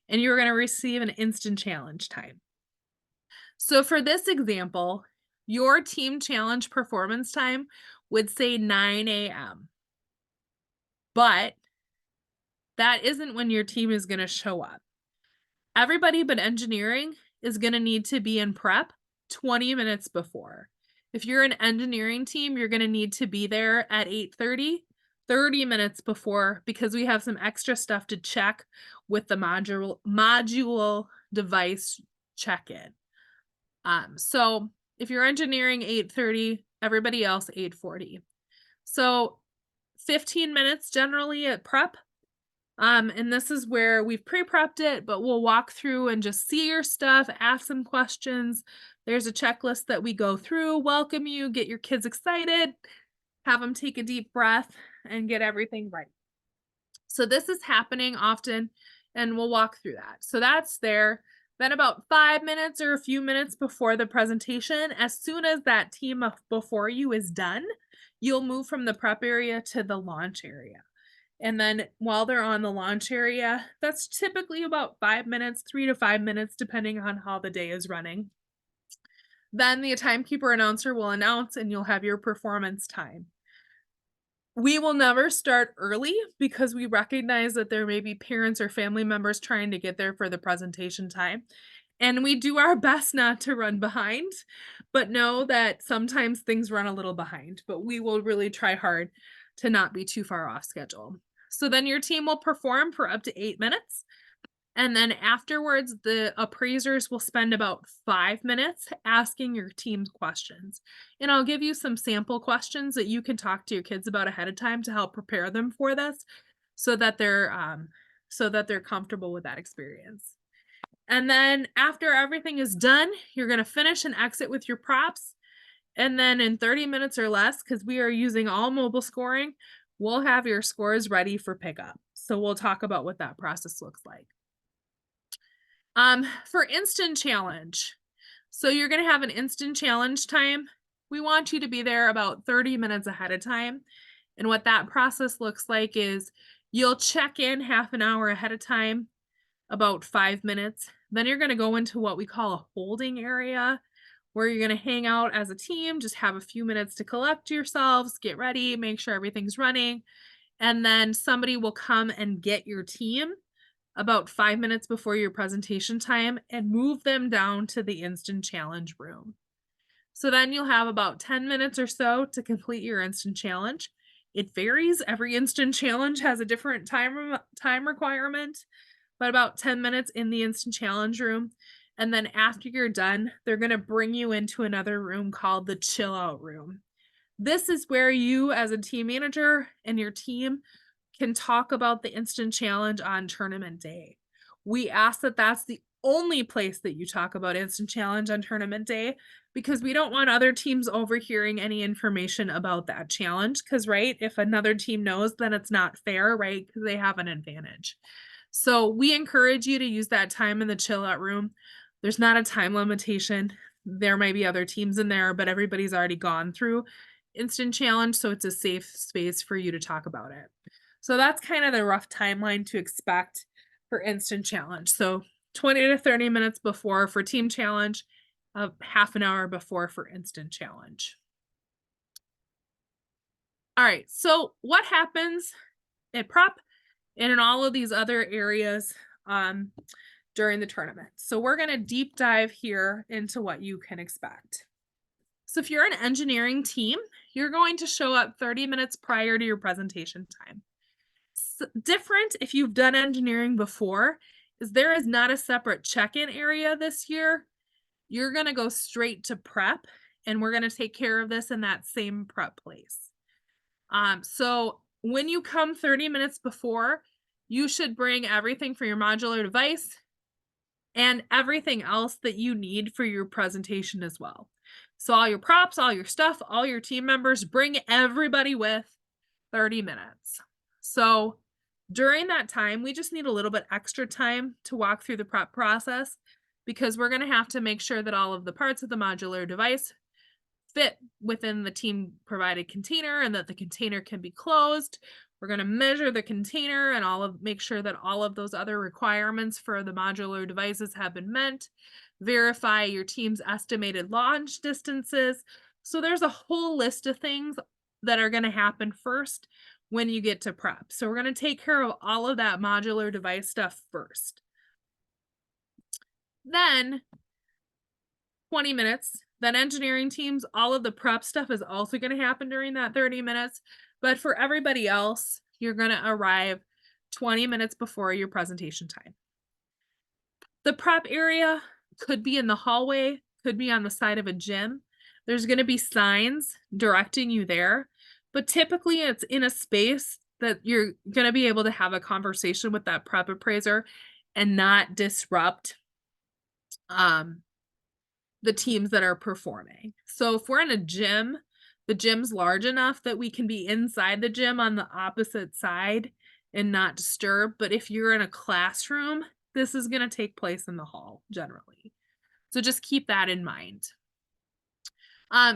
and you're going to receive an instant challenge time. So for this example, your team challenge performance time would say 9 a.m. But that isn't when your team is going to show up. Everybody but engineering is going to need to be in prep 20 minutes before. If you're an engineering team, you're going to need to be there at 8:30, 30 minutes before, because we have some extra stuff to check with the module device check-in. So if you're engineering 8:30, everybody else 8:40. So 15 minutes generally at prep. And this is where we've pre-prepped it, but we'll walk through and just see your stuff, ask some questions. There's a checklist that we go through, welcome you, get your kids excited, have them take a deep breath and get everything right. So this is happening often and we'll walk through that. So that's there. Then about 5 minutes or a few minutes before the presentation, as soon as that team before you is done, you'll move from the prep area to the launch area. And then while they're on the launch area, that's typically about 5 minutes, 3 to 5 minutes, depending on how the day is running. Then the timekeeper announcer will announce and you'll have your performance time. We will never start early because we recognize that there may be parents or family members trying to get there for the presentation time. And we do our best not to run behind, but know that sometimes things run a little behind, but we will really try hard to not be too far off schedule. So then your team will perform for up to 8 minutes. And then afterwards, the appraisers will spend about 5 minutes asking your team questions. And I'll give you some sample questions that you can talk to your kids about ahead of time to help prepare them for this so that they're comfortable with that experience. And then after everything is done, you're going to finish and exit with your props. And then in 30 minutes or less, because we are using all mobile scoring, we'll have your scores ready for pickup. So we'll talk about what that process looks like. For instant challenge. So you're going to have an instant challenge time. We want you to be there about 30 minutes ahead of time. And what that process looks like is you'll check in half an hour ahead of time, about 5 minutes. Then you're going to go into what we call a holding area where you're going to hang out as a team, just have a few minutes to collect yourselves, get ready, make sure everything's running. And then somebody will come and get your team about 5 minutes before your presentation time and move them down to the instant challenge room. So then you'll have about 10 minutes or so to complete your instant challenge. It varies. Every instant challenge has a different time requirement, but about 10 minutes in the instant challenge room. And then after you're done, they're going to bring you into another room called the chill out room. This is where you as a team manager and your team can talk about the instant challenge on tournament day. We ask that that's the only place that you talk about instant challenge on tournament day because we don't want other teams overhearing any information about that challenge because, right, if another team knows, then it's not fair, right, because they have an advantage. So we encourage you to use that time in the chill out room. There's not a time limitation. There might be other teams in there, but everybody's already gone through instant challenge, so it's a safe space for you to talk about it. So that's kind of the rough timeline to expect for instant challenge. So 20 to 30 minutes before for team challenge, half an hour before for instant challenge. All right, so what happens at prep and in all of these other areas during the tournament? So we're going to deep dive here into what you can expect. So if you're an engineering team, you're going to show up 30 minutes prior to your presentation time. Different if you've done engineering before is there is not a separate check-in area this year. You're going to go straight to prep and we're going to take care of this in that same prep place. So when you come 30 minutes before, you should bring everything for your modular device and everything else that you need for your presentation as well. So all your props, all your stuff, all your team members, bring everybody with 30 minutes. So during that time, we just need a little bit extra time to walk through the prep process because we're going to have to make sure that all of the parts of the modular device fit within the team provided container and that the container can be closed. We're going to measure the container and make sure that all of those other requirements for the modular devices have been met. Verify your team's estimated launch distances. So there's a whole list of things that are going to happen first when you get to prep. So we're going to take care of all of that modular device stuff first. Then 20 minutes, then engineering teams, all of the prep stuff is also going to happen during that 30 minutes. But for everybody else, you're going to arrive 20 minutes before your presentation time. The prep area could be in the hallway, could be on the side of a gym. There's going to be signs directing you there, but typically it's in a space that you're going to be able to have a conversation with that prep appraiser and not disrupt the teams that are performing. So if we're in a gym, the gym's large enough that we can be inside the gym on the opposite side and not disturb. But if you're in a classroom, this is going to take place in the hall generally. So just keep that in mind.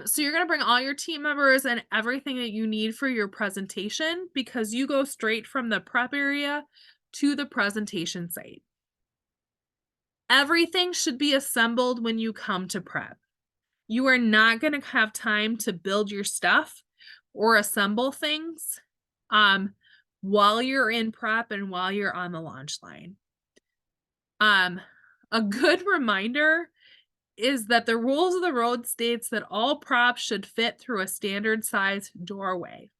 So you're going to bring all your team members and everything that you need for your presentation because you go straight from the prep area to the presentation site. Everything should be assembled when you come to prep. You are not going to have time to build your stuff or assemble things while you're in prep and while you're on the launch line. A good reminder is that the rules of the road states that all props should fit through a standard size doorway.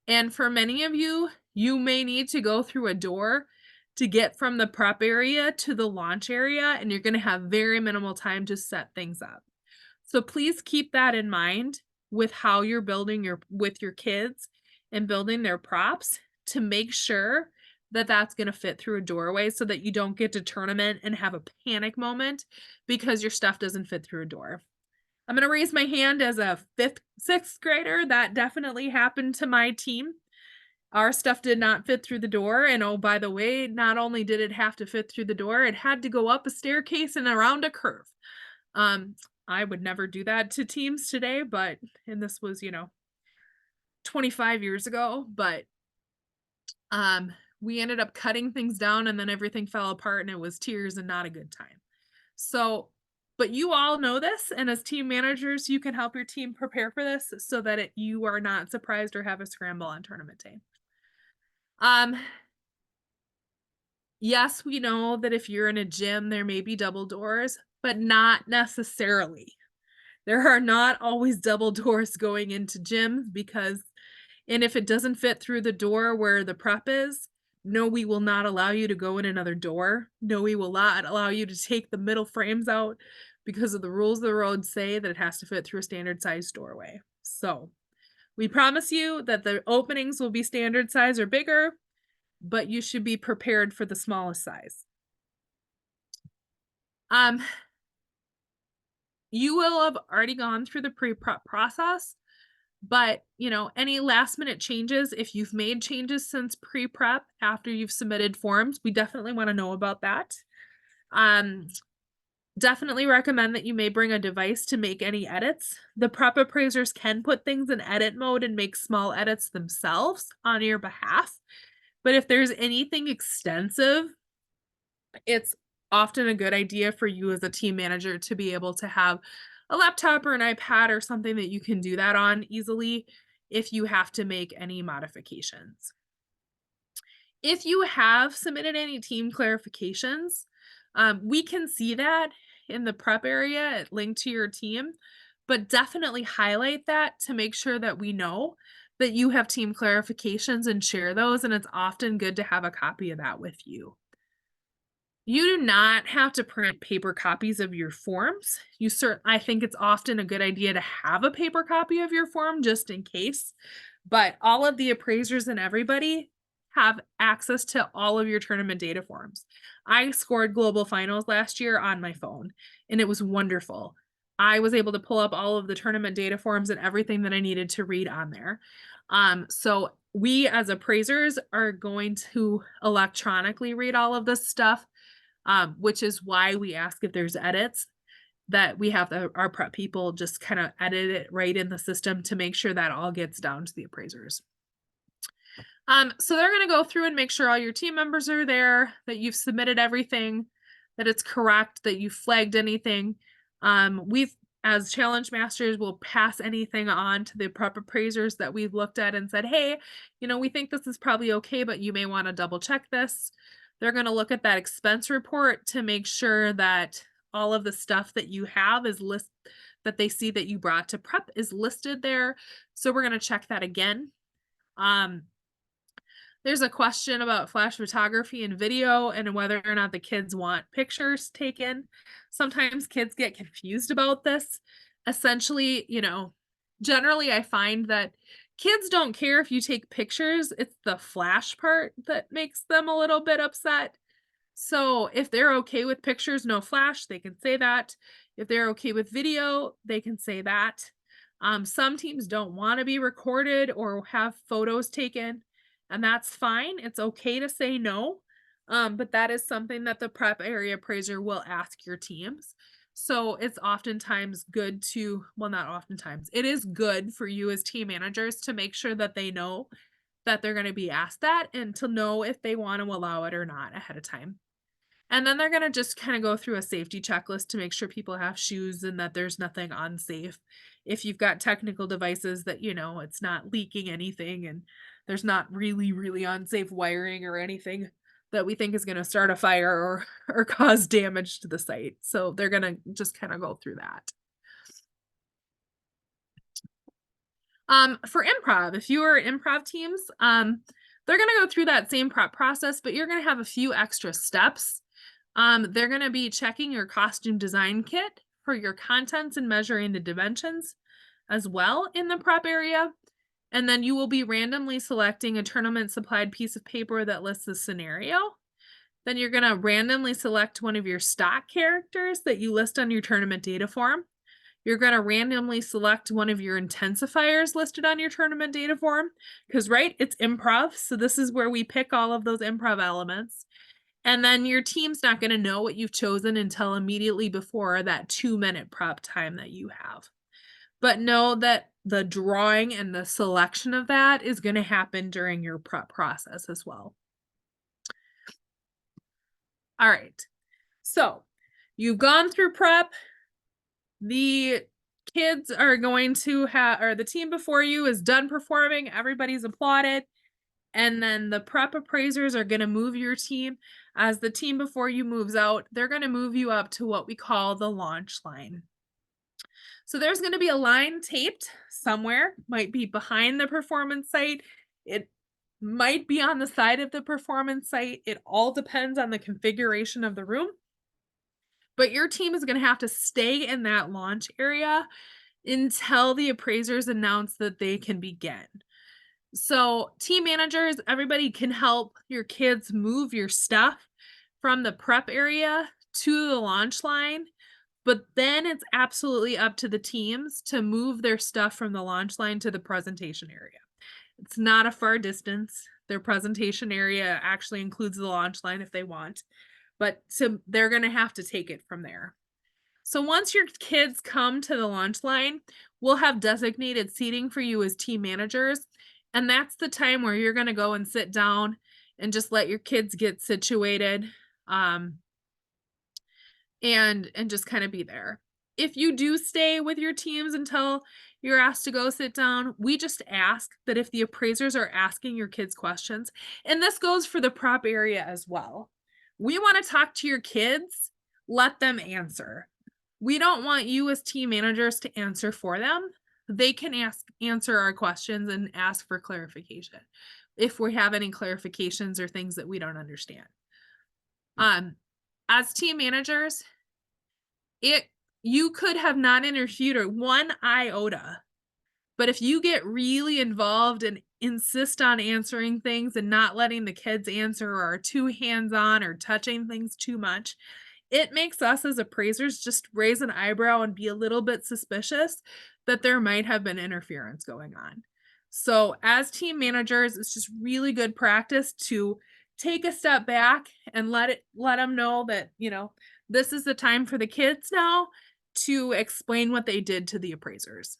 And for many of you, you may need to go through a door to get from the prep area to the launch area, and you're going to have very minimal time to set things up. So please keep that in mind with how you're building with your kids and building their props, to make sure that that's going to fit through a doorway, so that you don't get to tournament and have a panic moment because your stuff doesn't fit through a door. I'm going to raise my hand as a 5th, 6th grader. That definitely happened to my team. Our stuff did not fit through the door. And oh, by the way, not only did it have to fit through the door, it had to go up a staircase and around a curve. I would never do that to teams today, and this was, 25 years ago, but we ended up cutting things down, and then everything fell apart, and it was tears and not a good time. So, but you all know this, and as team managers, you can help your team prepare for this so that you are not surprised or have a scramble on tournament day. Yes, we know that if you're in a gym, there may be double doors, but not necessarily. There are not always double doors going into gyms, and if it doesn't fit through the door where the prep is, no, we will not allow you to go in another door. No, we will not allow you to take the middle frames out, because of the rules of the road say that it has to fit through a standard size doorway. So we promise you that the openings will be standard size or bigger, but you should be prepared for the smallest size. You will have already gone through the pre-prep process, but any last minute changes, if you've made changes since pre-prep after you've submitted forms, we definitely want to know about that. Definitely recommend that you may bring a device to make any edits. The prep appraisers can put things in edit mode and make small edits themselves on your behalf. But if there's anything extensive, it's often a good idea for you as a team manager to be able to have a laptop or an iPad or something that you can do that on easily if you have to make any modifications. If you have submitted any team clarifications, we can see that in the prep area linked to your team, but definitely highlight that to make sure that we know that you have team clarifications and share those. And it's often good to have a copy of that with you. You do not have to print paper copies of your forms. I think it's often a good idea to have a paper copy of your form just in case, but all of the appraisers and everybody have access to all of your tournament data forms. I scored global finals last year on my phone, and it was wonderful. I was able to pull up all of the tournament data forms and everything that I needed to read on there. So we as appraisers are going to electronically read all of this stuff, which is why we ask if there's edits, that we have our prep people just kind of edit it right in the system to make sure that all gets down to the appraisers. So they're going to go through and make sure all your team members are there, that you've submitted everything, that it's correct, that you flagged anything. We've, as challenge masters, will pass anything on to the prep appraisers that we've looked at and said, hey, we think this is probably okay, but you may want to double check this. They're going to look at that expense report to make sure that all of the stuff that you have that they see that you brought to prep is listed there. So we're going to check that again. There's a question about flash photography and video and whether or not the kids want pictures taken. Sometimes kids get confused about this. Essentially, generally I find that kids don't care if you take pictures. It's the flash part that makes them a little bit upset. So if they're okay with pictures, no flash, they can say that. If they're okay with video, they can say that. Some teams don't want to be recorded or have photos taken, and that's fine. It's okay to say no, but that is something that the prep area appraiser will ask your teams. So it's oftentimes good not oftentimes, it is good for you as team managers to make sure that they know that they're going to be asked that, and to know if they want to allow it or not ahead of time. And then they're going to just kind of go through a safety checklist to make sure people have shoes and that there's nothing unsafe. If you've got technical devices that, it's not leaking anything and there's not really, really unsafe wiring or anything that we think is going to start a fire or cause damage to the site. So they're going to just kind of go through that. For improv, if you are improv teams, They're going to go through that same prep process, but you're going to have a few extra steps. They're going to be checking your costume design kit for your contents and measuring the dimensions as well in the prep area. And then you will be randomly selecting a tournament supplied piece of paper that lists the scenario. Then you're going to randomly select one of your stock characters that you list on your tournament data form. You're going to randomly select one of your intensifiers listed on your tournament data form because, right, it's improv. So this is where we pick all of those improv elements. And then your team's not going to know what you've chosen until immediately before that 2-minute prep time that you have. But know that the drawing and the selection of that is going to happen during your prep process as well. All right. So you've gone through prep. The kids are going to have, or the team before you is done performing. Everybody's applauded. And then the prep appraisers are going to move your team. As the team before you moves out, they're going to move you up to what we call the launch line. So there's going to be a line taped somewhere, might be behind the performance site. It might be on the side of the performance site. It all depends on the configuration of the room. But your team is going to have to stay in that launch area until the appraisers announce that they can begin. So team managers, everybody can help your kids move your stuff from the prep area to the launch line. But then it's absolutely up to the teams to move their stuff from the launch line to the presentation area. It's not a far distance. Their presentation area actually includes the launch line if they want, but they're going to have to take it from there. So once your kids come to the launch line, we'll have designated seating for you as team managers. And that's the time where you're going to go and sit down and just let your kids get situated. And just kind of be there. If you do stay with your teams until you're asked to go sit down, we just ask that if the appraisers are asking your kids questions, and this goes for the prep area as well, we want to talk to your kids, let them answer. We don't want you as team managers to answer for them. They can answer our questions and ask for clarification if we have any clarifications or things that we don't understand. As team managers, you could have not interfered one iota, but if you get really involved and insist on answering things and not letting the kids answer or are too hands-on or touching things too much, it makes us as appraisers just raise an eyebrow and be a little bit suspicious that there might have been interference going on. So as team managers, it's just really good practice to take a step back and let them know that, this is the time for the kids now to explain what they did to the appraisers.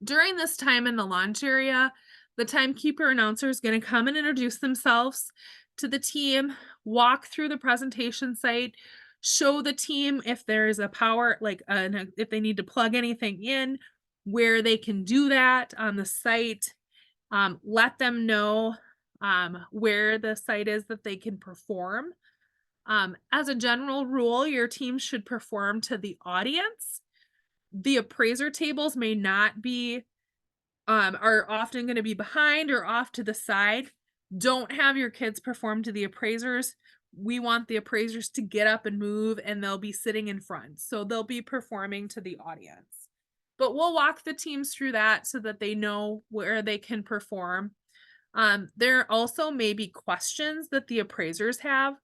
During this time in the launch area, the timekeeper announcer is going to come and introduce themselves to the team, walk through the presentation site, show the team if there's a power, if they need to plug anything in, where they can do that on the site, let them know where the site is that they can perform. As a general rule, your team should perform to the audience. The appraiser tables may not be, are often going to be behind or off to the side. Don't have your kids perform to the appraisers. We want the appraisers to get up and move, and they'll be sitting in front. So they'll be performing to the audience. But we'll walk the teams through that so that they know where they can perform. There also may be questions that the appraisers have.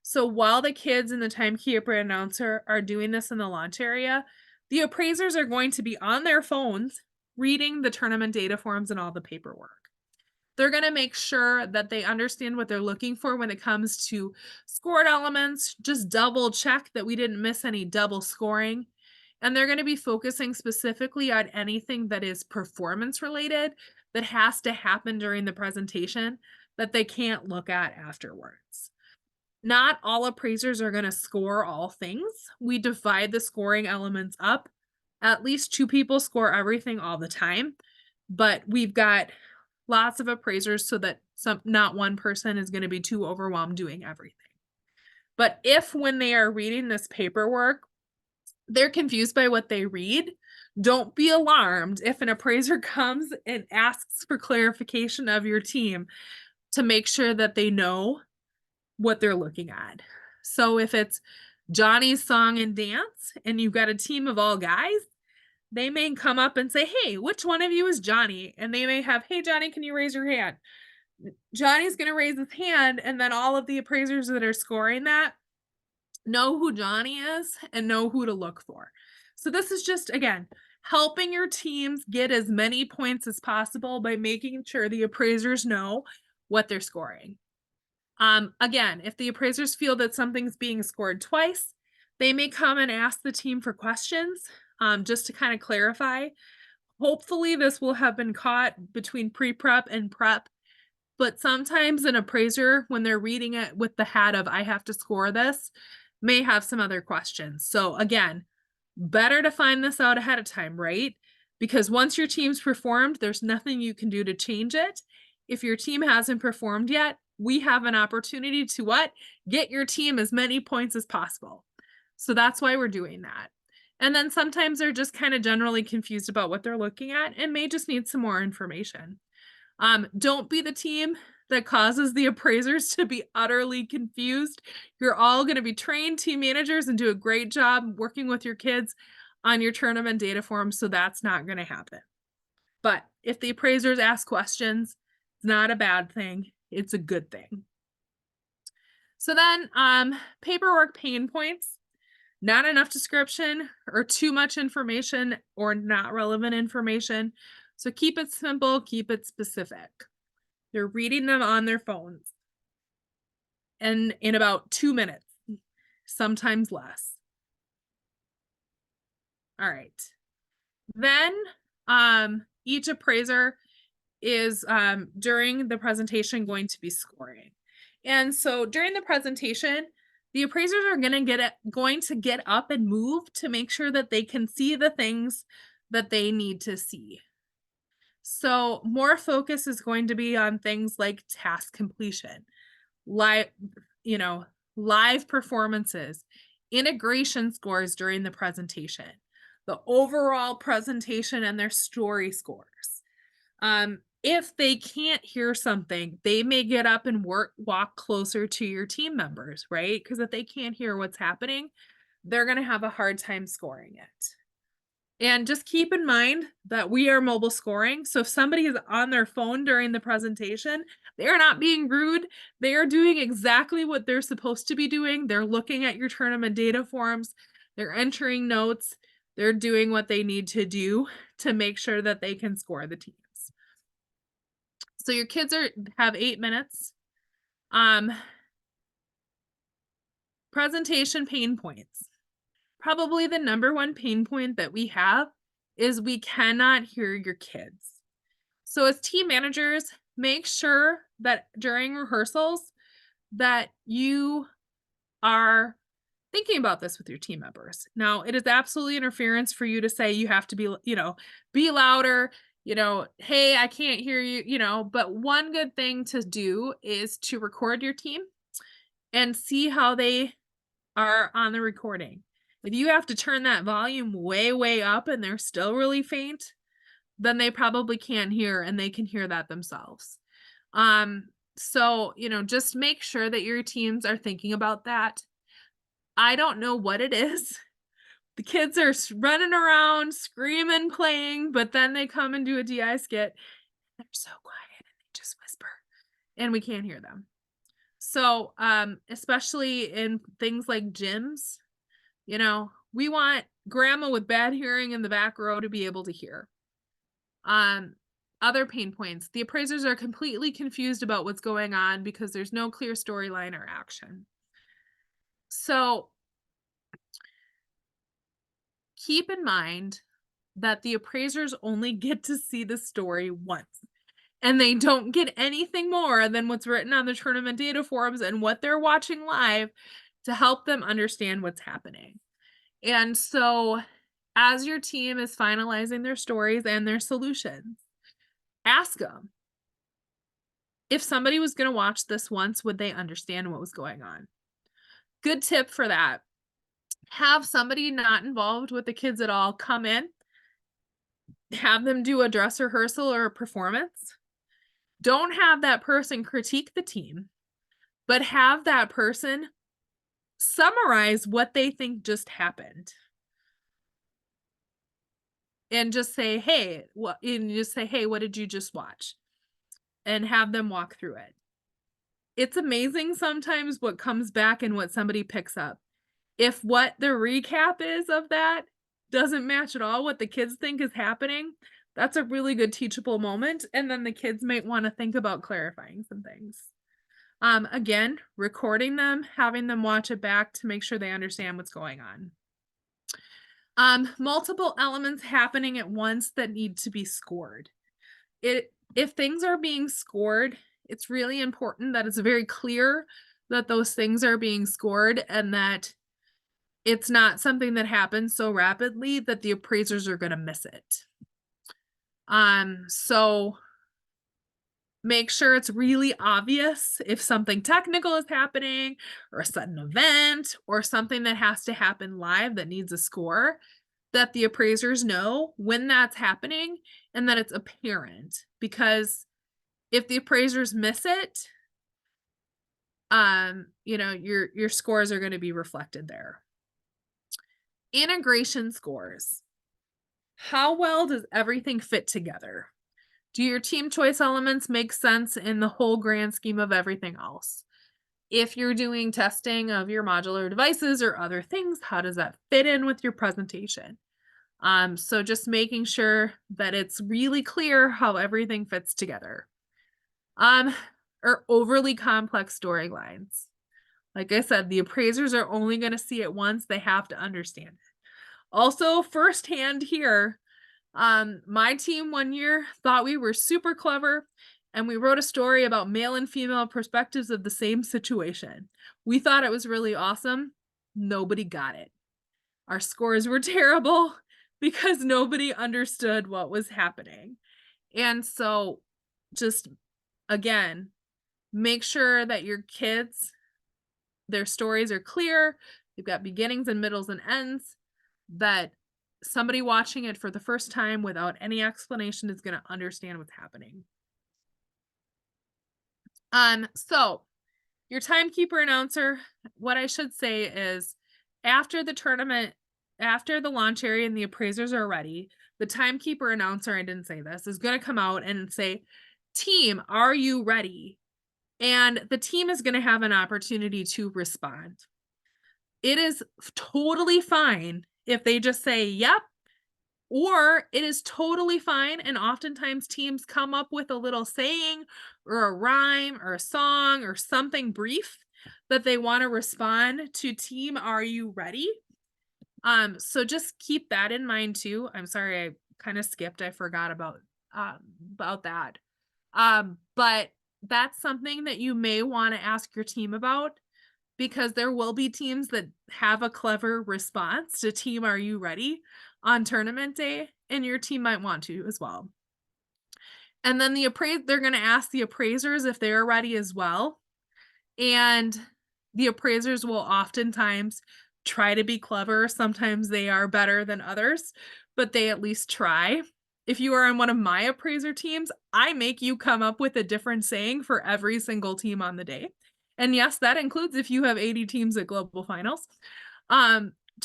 So while the kids and the timekeeper announcer are doing this in the launch area, the appraisers are going to be on their phones reading the tournament data forms and all the paperwork. They're going to make sure that they understand what they're looking for when it comes to scored elements, just double check that we didn't miss any double scoring. And they're going to be focusing specifically on anything that is performance related that has to happen during the presentation that they can't look at afterwards. Not all appraisers are going to score all things. We divide the scoring elements up. At least 2 people score everything all the time, but we've got lots of appraisers so that not one person is going to be too overwhelmed doing everything. But if when they are reading this paperwork, they're confused by what they read, Don't be alarmed if an appraiser comes and asks for clarification of your team to make sure that they know what they're looking at. So if it's Johnny's song and dance and you've got a team of all guys, they may come up and say, hey, which one of you is Johnny? And they may have, hey, Johnny, can you raise your hand? Johnny's going to raise his hand, and then all of the appraisers that are scoring that know who Johnny is and know who to look for. So this is just, again, helping your teams get as many points as possible by making sure the appraisers know what they're scoring. Again, if the appraisers feel that something's being scored twice, they may come and ask the team for questions, just to kind of clarify. Hopefully this will have been caught between pre-prep and prep, but sometimes an appraiser, when they're reading it with the hat of, I have to score this, may have some other questions. So again, better to find this out ahead of time, right? Because once your team's performed, there's nothing you can do to change it. If your team hasn't performed yet, we have an opportunity to what? Get your team as many points as possible. So that's why we're doing that. And then sometimes they're just kind of generally confused about what they're looking at and may just need some more information. Don't be the team that causes the appraisers to be utterly confused. You're all going to be trained team managers and do a great job working with your kids on your tournament data form, so that's not going to happen. But if the appraisers ask questions, it's not a bad thing. It's a good thing. So then, paperwork pain points, not enough description or too much information or not relevant information. So keep it simple, keep it specific. They're reading them on their phones and in about 2 minutes, sometimes less. All right. Then each appraiser is during the presentation going to be scoring. And so during the presentation, the appraisers are going to get up and move to make sure that they can see the things that they need to see. So more focus is going to be on things like task completion, live performances, integration scores during the presentation, the overall presentation and their story scores. If they can't hear something, they may get up and walk closer to your team members, right? Because if they can't hear what's happening, they're going to have a hard time scoring it. And just keep in mind that we are mobile scoring. So if somebody is on their phone during the presentation, they are not being rude. They are doing exactly what they're supposed to be doing. They're looking at your tournament data forms. They're entering notes. They're doing what they need to do to make sure that they can score the teams. So your kids have 8 minutes. Presentation pain points. Probably the number one pain point that we have is we cannot hear your kids. So as team managers, make sure that during rehearsals that you are thinking about this with your team members. Now, it is absolutely interference for you to say you have to be, be louder, hey, I can't hear you, but one good thing to do is to record your team and see how they are on the recording. If you have to turn that volume way, way up and they're still really faint, then they probably can't hear and they can hear that themselves. So, just make sure that your teams are thinking about that. I don't know what it is. The kids are running around, screaming, playing, but then they come and do a DI skit. They're so quiet and they just whisper and we can't hear them. So, especially in things like gyms, we want grandma with bad hearing in the back row to be able to hear. Other pain points. The appraisers are completely confused about what's going on because there's no clear storyline or action. So keep in mind that the appraisers only get to see the story once. And they don't get anything more than what's written on the tournament data forums and what they're watching live to help them understand what's happening. And so as your team is finalizing their stories and their solutions, ask them, if somebody was going to watch this once, would they understand what was going on? Good tip for that. Have somebody not involved with the kids at all come in have them do a dress rehearsal or a performance. Don't have that person critique the team, but have that person summarize what they think just happened. And just say, "Hey, what," and just say, "Hey, what did you just watch?" And have them walk through it. It's amazing sometimes what comes back and what somebody picks up. If what the recap is of that doesn't match at all what the kids think is happening, that's a really good teachable moment, and then the kids might wanna think about clarifying some things. Again, recording them, having them watch it back to make sure they understand what's going on. Multiple elements happening at once that need to be scored. If things are being scored, it's really important that it's very clear that those things are being scored and that it's not something that happens so rapidly that the appraisers are going to miss it. So make sure it's really obvious if something technical is happening or a sudden event or something that has to happen live that needs a score, that the appraisers know when that's happening and that it's apparent. Because if the appraisers miss it, your scores are going to be reflected there. Integration scores. How well does everything fit together? Do your team choice elements make sense in the whole grand scheme of everything else? If you're doing testing of your modular devices or other things, how does that fit in with your presentation? So just making sure that it's really clear how everything fits together. Or overly complex storylines. Like I said, the appraisers are only going to see it once. They have to understand it. Also, firsthand here, my team one year thought we were super clever and we wrote a story about male and female perspectives of the same situation. We thought it was really awesome. Nobody got it. Our scores were terrible because nobody understood what was happening. And so just again, make sure that your kids, their stories are clear, they've got beginnings and middles and ends, that somebody watching it for the first time without any explanation is going to understand what's happening. So your timekeeper announcer, what I should say is after the tournament, after the launch area and the appraisers are ready, the timekeeper announcer, I didn't say this, is going to come out and say, "Team, are you ready?" And the team is going to have an opportunity to respond. It is totally fine if they just say, "Yep," or it is totally fine. And oftentimes teams come up with a little saying or a rhyme or a song or something brief that they want to respond to. Team, are you ready? So just keep that in mind too. I'm sorry, I kind of skipped. I forgot about that. But that's something that you may want to ask your team about, because there will be teams that have a clever response to "Team, are you ready?" on tournament day, and your team might want to as well. And then they're going to ask the appraisers if they're ready as well. And the appraisers will oftentimes try to be clever. Sometimes they are better than others, but they at least try. If you are on one of my appraiser teams, I make you come up with a different saying for every single team on the day. And yes, that includes if you have 80 teams at global finals.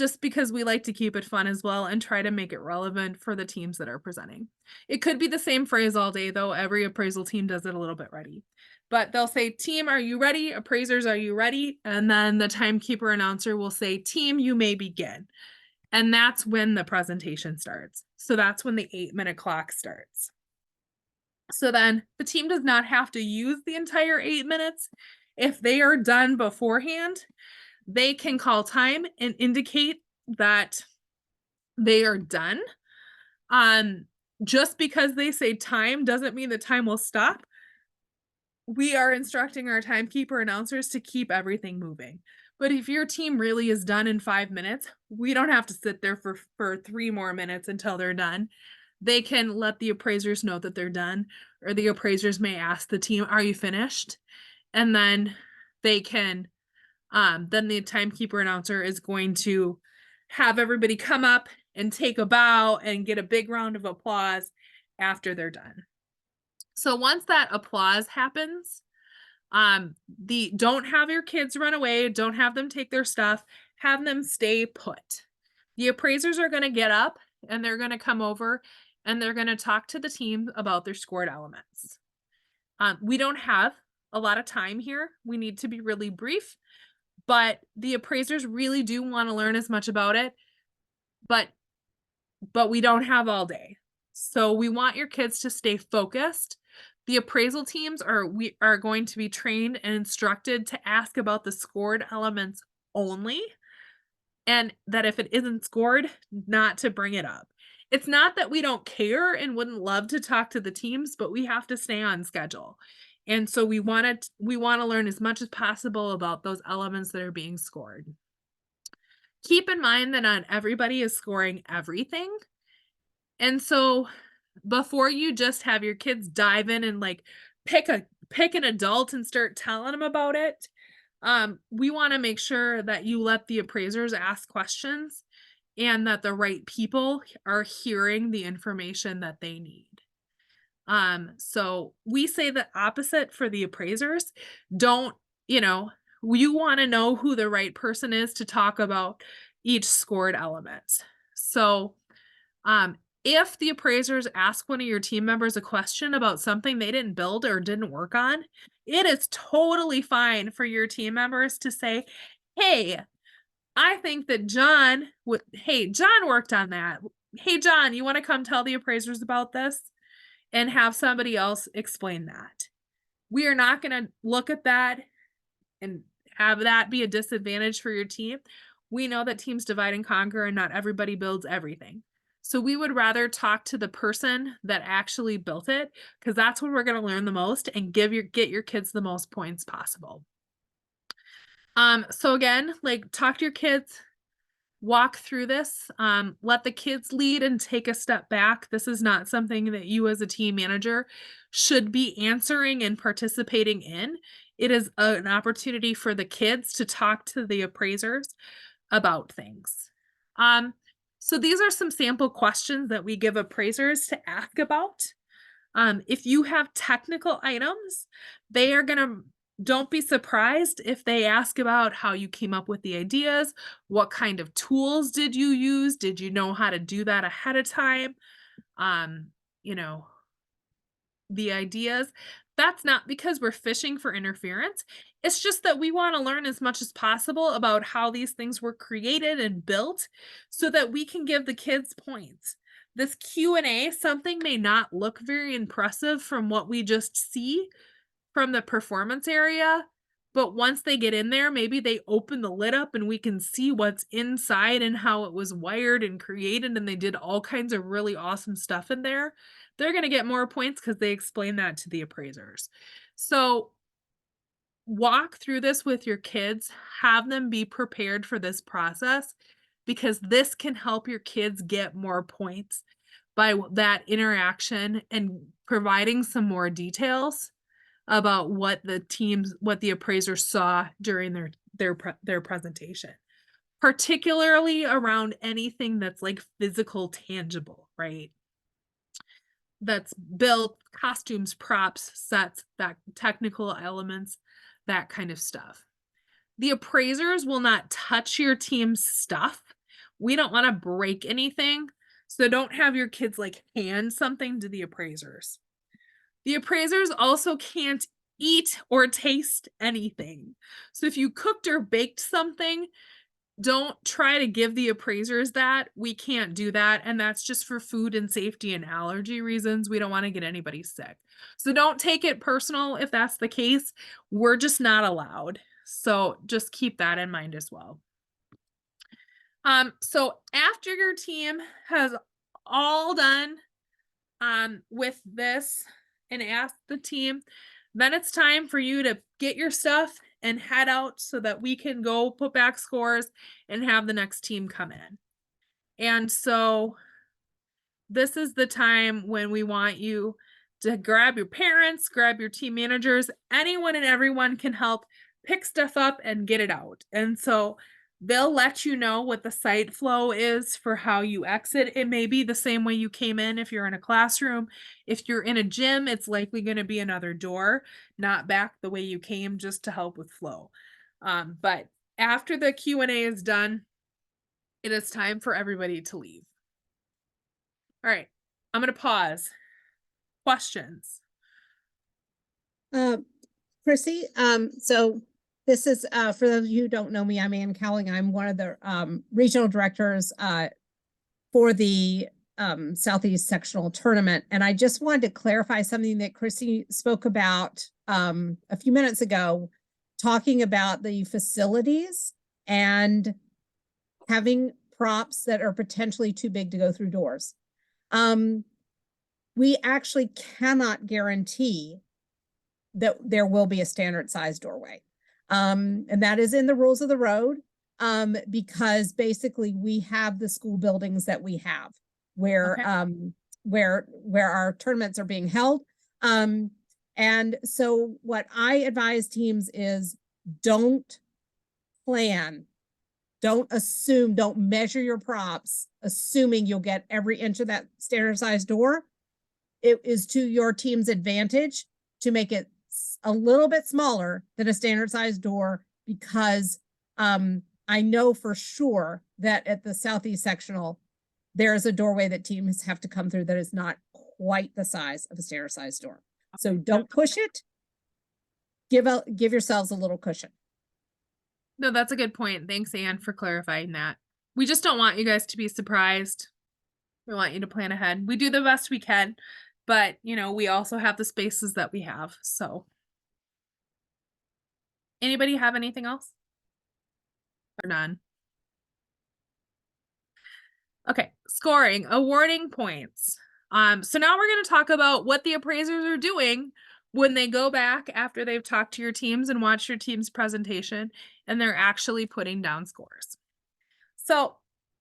Just because we like to keep it fun as well and try to make it relevant for the teams that are presenting. It could be the same phrase all day, though. Every appraisal team does it a little bit ready. But they'll say, "Team, are you ready? Appraisers, are you ready?" And then the timekeeper announcer will say, "Team, you may begin." And that's when the presentation starts. So that's when the 8-minute clock starts. So then the team does not have to use the entire 8 minutes. If they are done beforehand, they can call time and indicate that they are done. Just because they say time doesn't mean the time will stop. We are instructing our timekeeper announcers to keep everything moving. But if your team really is done in 5 minutes, we don't have to sit there for 3 more minutes until they're done. They can let the appraisers know that they're done, or the appraisers may ask the team, "Are you finished?" And then they can, then the timekeeper announcer is going to have everybody come up and take a bow and get a big round of applause after they're done. So once that applause happens, don't have your kids run away, don't have them take their stuff, have them stay put. The appraisers are going to get up and they're going to come over and they're going to talk to the team about their scored elements. We don't have a lot of time here. We need to be really brief, but the appraisers really do want to learn as much about it, but we don't have all day. So we want your kids to stay focused. The appraisal teams are going to be trained and instructed to ask about the scored elements only, and that if it isn't scored, not to bring it up. It's not that we don't care and wouldn't love to talk to the teams, but we have to stay on schedule. And so we want to learn as much as possible about those elements that are being scored. Keep in mind that not everybody is scoring everything. And so before you just have your kids dive in and like pick an adult and start telling them about it, we want to make sure that you let the appraisers ask questions and that the right people are hearing the information that they need. So we say the opposite for the appraisers. Don't, you want to know who the right person is to talk about each scored element. So, if the appraisers ask one of your team members a question about something they didn't build or didn't work on, it is totally fine for your team members to say, hey, I think that John worked on that. Hey, John, you want to come tell the appraisers about this? And have somebody else explain that. We are not going to look at that and have that be a disadvantage for your team. We know that teams divide and conquer and not everybody builds everything. So we would rather talk to the person that actually built it, because that's when we're going to learn the most and get your kids the most points possible. So again, like, talk to your kids, walk through this, let the kids lead and take a step back. This is not something that you as a team manager should be answering and participating in. It is an opportunity for the kids to talk to the appraisers about things. So these are some sample questions that we give appraisers to ask about. If you have technical items, don't be surprised if they ask about how you came up with the ideas. What kind of tools did you use? Did you know how to do that ahead of time? The ideas. That's not because we're fishing for interference. It's just that we want to learn as much as possible about how these things were created and built so that we can give the kids points. This Q&A, something may not look very impressive from what we just see from the performance area, but once they get in there, maybe they open the lid up and we can see what's inside and how it was wired and created, and they did all kinds of really awesome stuff in there. They're going to get more points because they explain that to the appraisers. So walk through this with your kids, have them be prepared for this process, because this can help your kids get more points by that interaction and providing some more details about what the appraisers saw during their presentation, particularly around anything that's like physical, tangible, right? That's built, costumes, props, sets, that technical elements, that kind of stuff. The appraisers will not touch your team's stuff. We don't want to break anything, so don't have your kids like hand something to the appraisers. The appraisers also can't eat or taste anything. So if you cooked or baked something, don't try to give the appraisers that. We can't do that. And that's just for food and safety and allergy reasons. We don't want to get anybody sick. So don't take it personal if that's the case. We're just not allowed. So just keep that in mind as well. So after your team has all done with this and ask the team, then it's time for you to get your stuff and head out so that we can go put back scores and have the next team come in. And so this is the time when we want you to grab your parents, grab your team managers, anyone and everyone can help pick stuff up and get it out. And so They'll let you know what the site flow is for how you exit. It may be the same way you came in if you're in a classroom. If you're in a gym, it's likely going to be another door, not back the way you came, just to help with flow. But after the Q&A is done, it is time for everybody to leave. All right, I'm going to pause. Questions? Chrissy, so this is, for those of you who don't know me, I'm Ann Cowling. I'm one of the regional directors for the Southeast Sectional Tournament. And I just wanted to clarify something that Chrissy spoke about a few minutes ago, talking about the facilities and having props that are potentially too big to go through doors. We actually cannot guarantee that there will be a standard size doorway. And that is in the rules of the road, because basically we have the school buildings that we have where, Okay. where our tournaments are being held. And so what I advise teams is don't plan, don't assume, don't measure your props, assuming you'll get every inch of that standard size door. It is to your team's advantage to make it a little bit smaller than a standard size door, because I know for sure that at the Southeast Sectional, there is a doorway that teams have to come through that is not quite the size of a standard size door. So don't push it. Give yourselves a little cushion. No, that's a good point. Thanks, Anne, for clarifying that. We just don't want you guys to be surprised. We want you to plan ahead. We do the best we can, but we also have the spaces that we have. So anybody have anything else? Or none? Okay, scoring, awarding points. So now we're going to talk about what the appraisers are doing when they go back after they've talked to your teams and watched your team's presentation, and they're actually putting down scores. So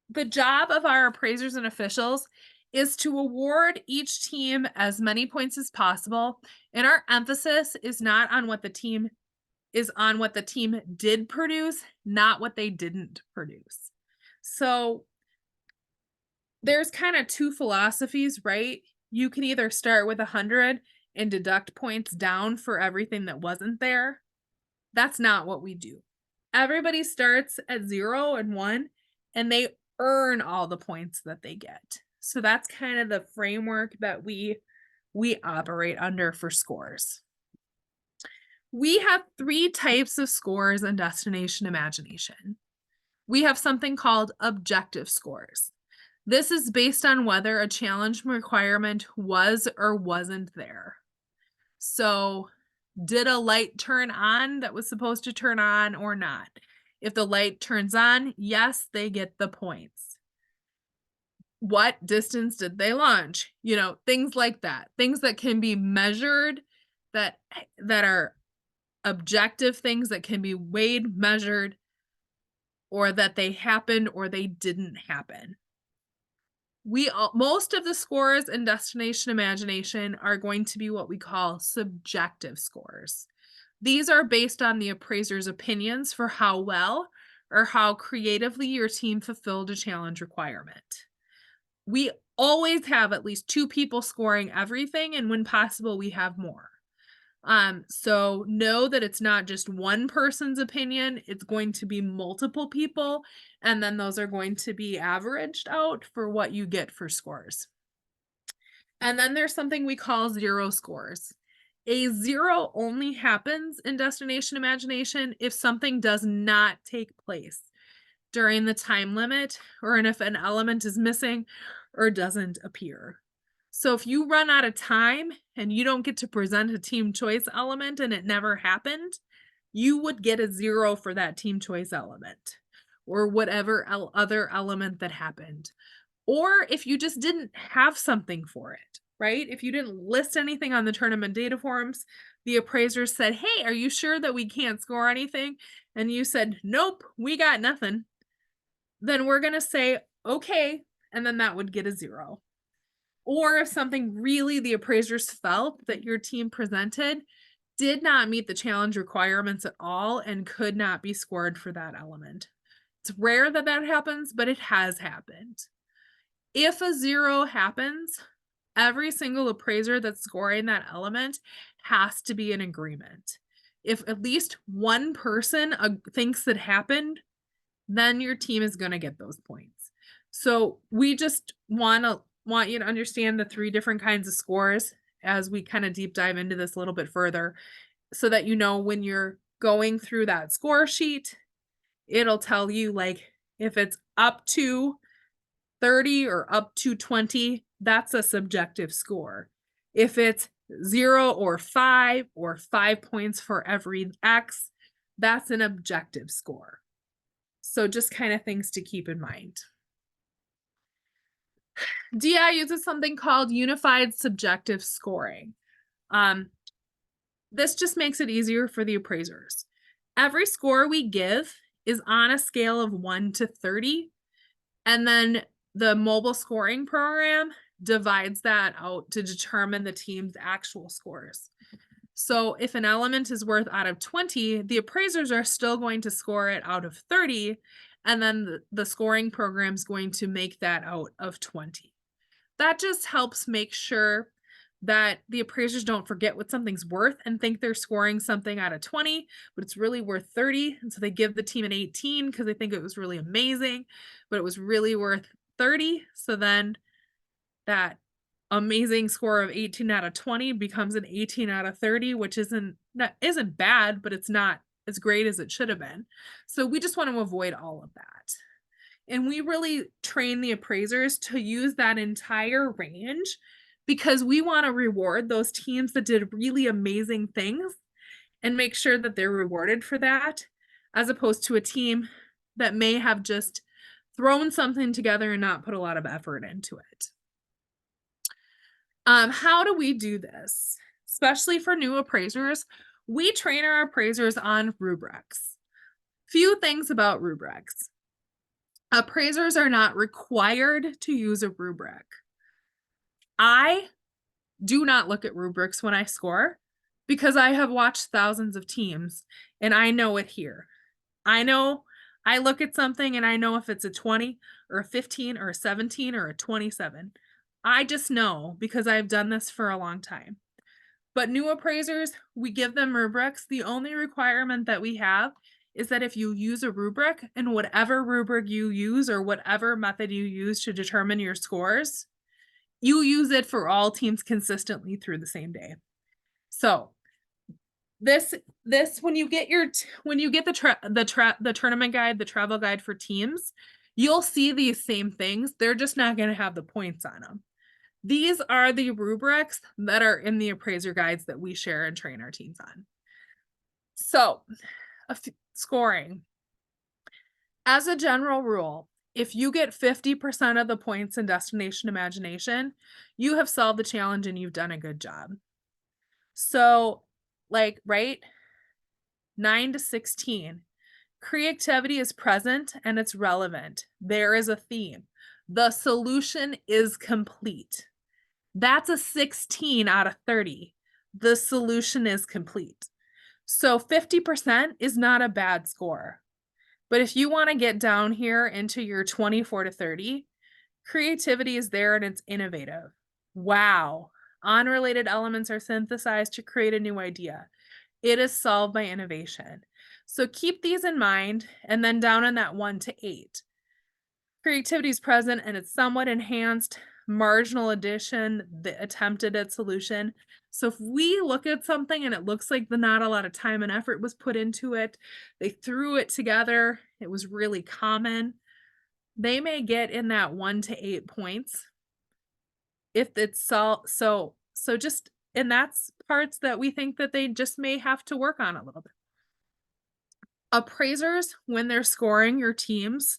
the job of our appraisers and officials is to award each team as many points as possible. And our emphasis is not on what the team did produce, not what they didn't produce. So there's kind of two philosophies, right? You can either start with 100 and deduct points down for everything that wasn't there. That's not what we do. Everybody starts at 0 and 1, and they earn all the points that they get. So that's kind of the framework that we operate under for scores. We have 3 types of scores in Destination Imagination. We have something called objective scores. This is based on whether a challenge requirement was or wasn't there. So, did a light turn on that was supposed to turn on or not? If the light turns on, yes, they get the points. What distance did they launch? Things like that. Things that can be measured, that are objective things that can be weighed, measured, or that they happened or they didn't happen. Most of the scores in Destination Imagination are going to be what we call subjective scores. These are based on the appraiser's opinions for how well or how creatively your team fulfilled a challenge requirement. We always have at least 2 people scoring everything, and when possible, we have more. So know that it's not just one person's opinion, it's going to be multiple people, and then those are going to be averaged out for what you get for scores. And then there's something we call 0 scores. A 0 only happens in Destination Imagination if something does not take place during the time limit, or if an element is missing or doesn't appear. So if you run out of time and you don't get to present a team choice element and it never happened, you would get a 0 for that team choice element or whatever other element that happened. Or if you just didn't have something for it, right? If you didn't list anything on the tournament data forms, the appraiser said, "Hey, are you sure that we can't score anything?" And you said, "Nope, we got nothing." Then we're going to say, "Okay," and then that would get a 0. Or if something really the appraisers felt that your team presented did not meet the challenge requirements at all and could not be scored for that element. It's rare that that happens, but it has happened. If a 0 happens, every single appraiser that's scoring that element has to be in agreement. If at least one person thinks it happened, then your team is going to get those points. So we just want you to understand the 3 different kinds of scores as we kind of deep dive into this a little bit further, so that you know when you're going through that score sheet, it'll tell you like if it's up to 30 or up to 20, that's a subjective score. If it's 0 or 5 or 5 points for every X, that's an objective score. So just kind of things to keep in mind. DI uses something called unified subjective scoring. This just makes it easier for the appraisers. Every score we give is on a scale of 1 to 30, and then the mobile scoring program divides that out to determine the team's actual scores. So if an element is worth out of 20, the appraisers are still going to score it out of 30, and then the scoring program is going to make that out of 20. That just helps make sure that the appraisers don't forget what something's worth and think they're scoring something out of 20, but it's really worth 30. And so they give the team an 18 because they think it was really amazing, but it was really worth 30. So then that amazing score of 18 out of 20 becomes an 18 out of 30, which isn't bad, but it's not as great as it should have been. So we just want to avoid all of that. And we really train the appraisers to use that entire range because we want to reward those teams that did really amazing things and make sure that they're rewarded for that, as opposed to a team that may have just thrown something together and not put a lot of effort into it. How do we do this? Especially for new appraisers, we train our appraisers on rubrics. Few things about rubrics. Appraisers are not required to use a rubric. I do not look at rubrics when I score because I have watched thousands of teams and I know it here. I know I look at something and I know if it's a 20 or a 15 or a 17 or a 27. I just know because I've done this for a long time. But new appraisers, we give them rubrics. The only requirement that we have is that if you use a rubric, and whatever rubric you use or whatever method you use to determine your scores, you use it for all teams consistently through the same day. So this when you get the tournament guide, the travel guide for teams, you'll see these same things. They're just not going to have the points on them. These are the rubrics that are in the appraiser guides that we share and train our teams on. So, scoring. As a general rule, if you get 50% of the points in Destination Imagination, you have solved the challenge and you've done a good job. So, like, right? 9 to 16. Creativity is present and it's relevant. There is a theme. The solution is complete. That's a 16 out of 30. The solution is complete. So 50% is not a bad score. But if you want to get down here into your 24 to 30, creativity is there and it's innovative. Wow. Unrelated elements are synthesized to create a new idea. It is solved by innovation. So keep these in mind, and then down in that 1 to 8. Creativity is present and it's somewhat enhanced. Marginal addition, the attempted at solution. So if we look at something and it looks like not a lot of time and effort was put into it, they threw it together, it was really common, they may get in that 1 to 8 points. If it's so just, and that's parts that we think that they just may have to work on a little bit. Appraisers, when they're scoring your teams,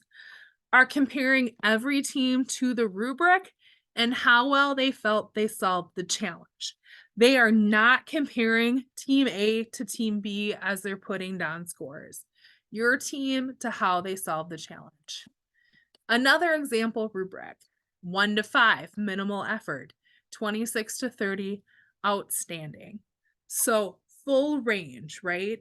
are comparing every team to the rubric and how well they felt they solved the challenge. They are not comparing team A to team B as they're putting down scores. Your team to how they solved the challenge. Another example rubric: 1 to 5, minimal effort. 26 to 30, outstanding. So full range, right?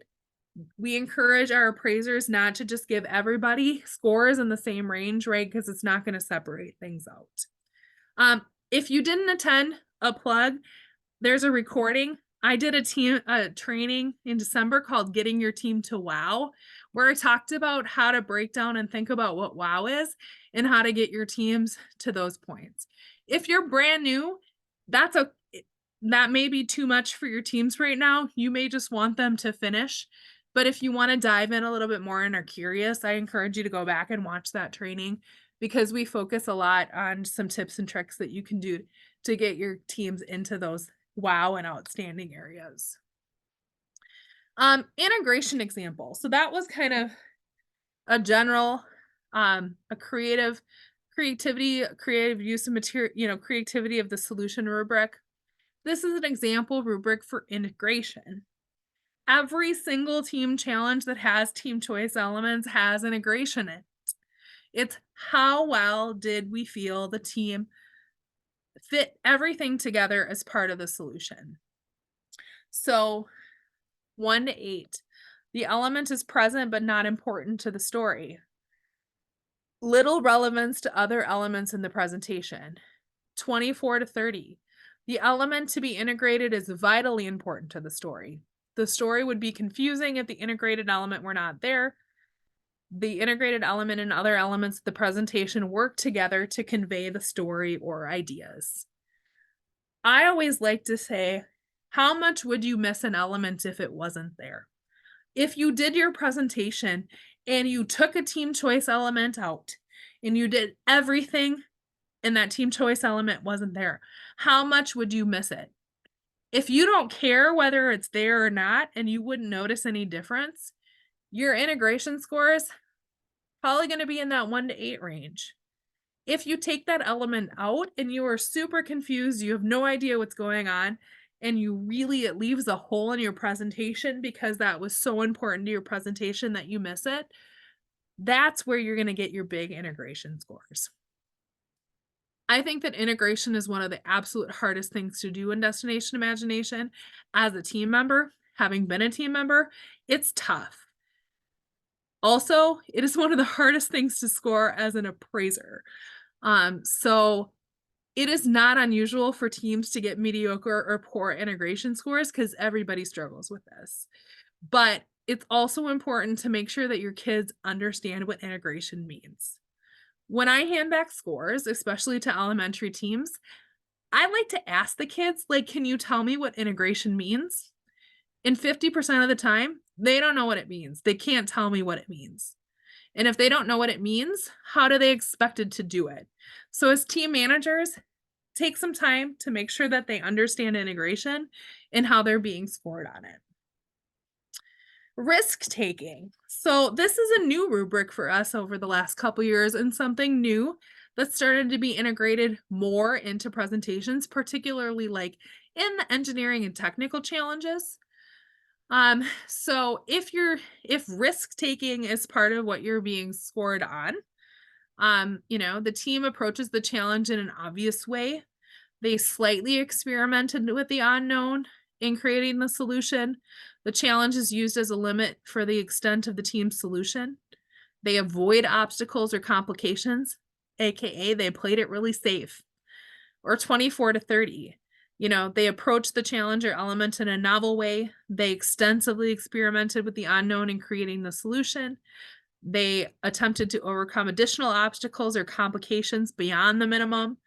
We encourage our appraisers not to just give everybody scores in the same range, right? Because it's not going to separate things out. If you didn't attend a plug, there's a recording. I did a training in December called Getting Your Team to Wow, where I talked about how to break down and think about what wow is and how to get your teams to those points. If you're brand new, that may be too much for your teams right now. You may just want them to finish. But if you want to dive in a little bit more and are curious, I encourage you to go back and watch that training because we focus a lot on some tips and tricks that you can do to get your teams into those wow and outstanding areas. Integration example. So that was kind of a general, a creative use of material, creativity of the solution rubric. This is an example rubric for integration. Every single team challenge that has team choice elements has integration in it. It's how well did we feel the team fit everything together as part of the solution. So 1 to 8, the element is present but not important to the story. Little relevance to other elements in the presentation. 24 to 30, the element to be integrated is vitally important to the story. The story would be confusing if the integrated element were not there. The integrated element and other elements of the presentation work together to convey the story or ideas. I always like to say, how much would you miss an element if it wasn't there? If you did your presentation and you took a team choice element out and you did everything and that team choice element wasn't there, how much would you miss it? If you don't care whether it's there or not and you wouldn't notice any difference, your integration score is probably going to be in that 1 to 8 range. If you take that element out and you are super confused, you have no idea what's going on, and it leaves a hole in your presentation because that was so important to your presentation that you miss it, that's where you're going to get your big integration scores. I think that integration is one of the absolute hardest things to do in Destination Imagination. As a team member, having been a team member, it's tough. Also, it is one of the hardest things to score as an appraiser. So it is not unusual for teams to get mediocre or poor integration scores because everybody struggles with this. But it's also important to make sure that your kids understand what integration means. When I hand back scores, especially to elementary teams, I like to ask the kids, like, can you tell me what integration means? And 50% of the time, they don't know what it means. They can't tell me what it means. And if they don't know what it means, how do they expected to do it? So as team managers, take some time to make sure that they understand integration and how they're being scored on it. Risk taking. So this is a new rubric for us over the last couple years and something new that started to be integrated more into presentations, particularly like in the engineering and technical challenges. So if risk taking is part of what you're being scored on, the team approaches the challenge in an obvious way. They slightly experimented with the unknown in creating the solution. The challenge is used as a limit for the extent of the team's solution. They avoid obstacles or complications, aka they played it really safe. Or 24 to 30. They approached the challenge or element in a novel way. They extensively experimented with the unknown in creating the solution. They attempted to overcome additional obstacles or complications beyond the minimum.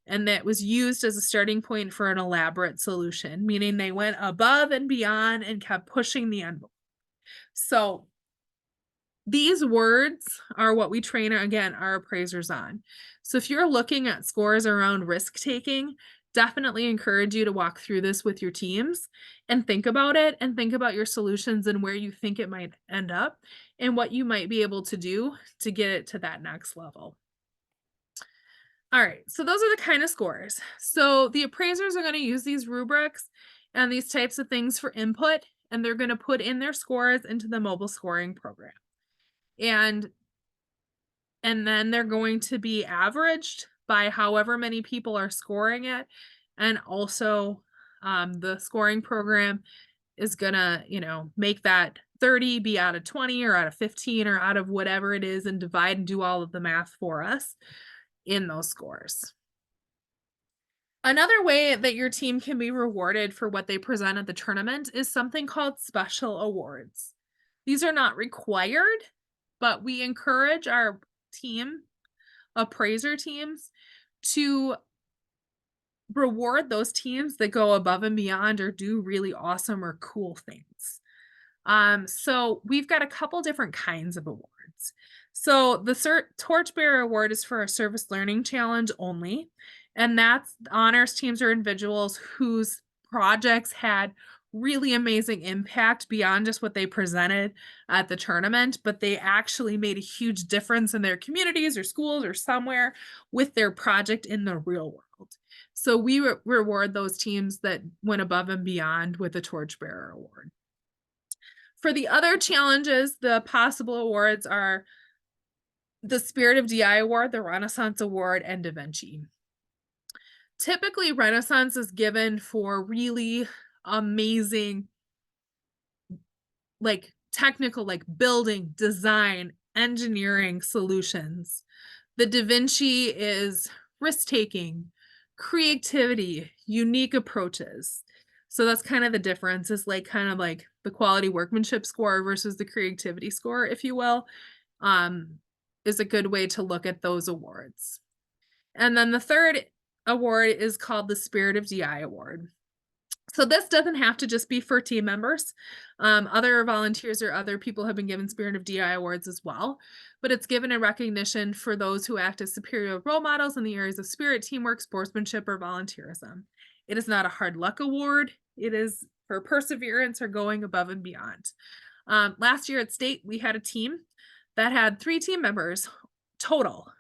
And that was used as a starting point for an elaborate solution, meaning they went above and beyond and kept pushing the envelope. So these words are what we train, again, our appraisers on. So if you're looking at scores around risk taking, definitely encourage you to walk through this with your teams and think about it and think about your solutions and where you think it might end up and what you might be able to do to get it to that next level. All right, so those are the kind of scores. So the appraisers are going to use these rubrics and these types of things for input, and they're going to put in their scores into the mobile scoring program. And then they're going to be averaged by however many people are scoring it. And also the scoring program is gonna, make that 30 be out of 20 or out of 15 or out of whatever it is and divide and do all of the math for us in those scores. Another way that your team can be rewarded for what they present at the tournament is something called special awards. These are not required, but we encourage our team, appraiser teams, to reward those teams that go above and beyond or do really awesome or cool things. So we've got a couple different kinds of awards. So the Torchbearer Award is for a service learning challenge only, and that's honors teams or individuals whose projects had really amazing impact beyond just what they presented at the tournament, but they actually made a huge difference in their communities or schools or somewhere with their project in the real world. So we reward those teams that went above and beyond with the Torchbearer Award. For the other challenges, the possible awards are the Spirit of DI Award, the Renaissance Award, and Da Vinci. Typically, Renaissance is given for really amazing, like technical, like building, design, engineering solutions. The Da Vinci is risk-taking, creativity, unique approaches. So that's kind of the difference, is like kind of like the quality workmanship score versus the creativity score, if you will, is a good way to look at those awards. And then the third award is called the Spirit of DI Award. So this doesn't have to just be for team members. Other volunteers or other people have been given Spirit of DI awards as well, but it's given a recognition for those who act as superior role models in the areas of spirit, teamwork, sportsmanship, or volunteerism. It is not a hard luck award. It is for perseverance or going above and beyond. Last year at state, we had a team that had 3 team members total.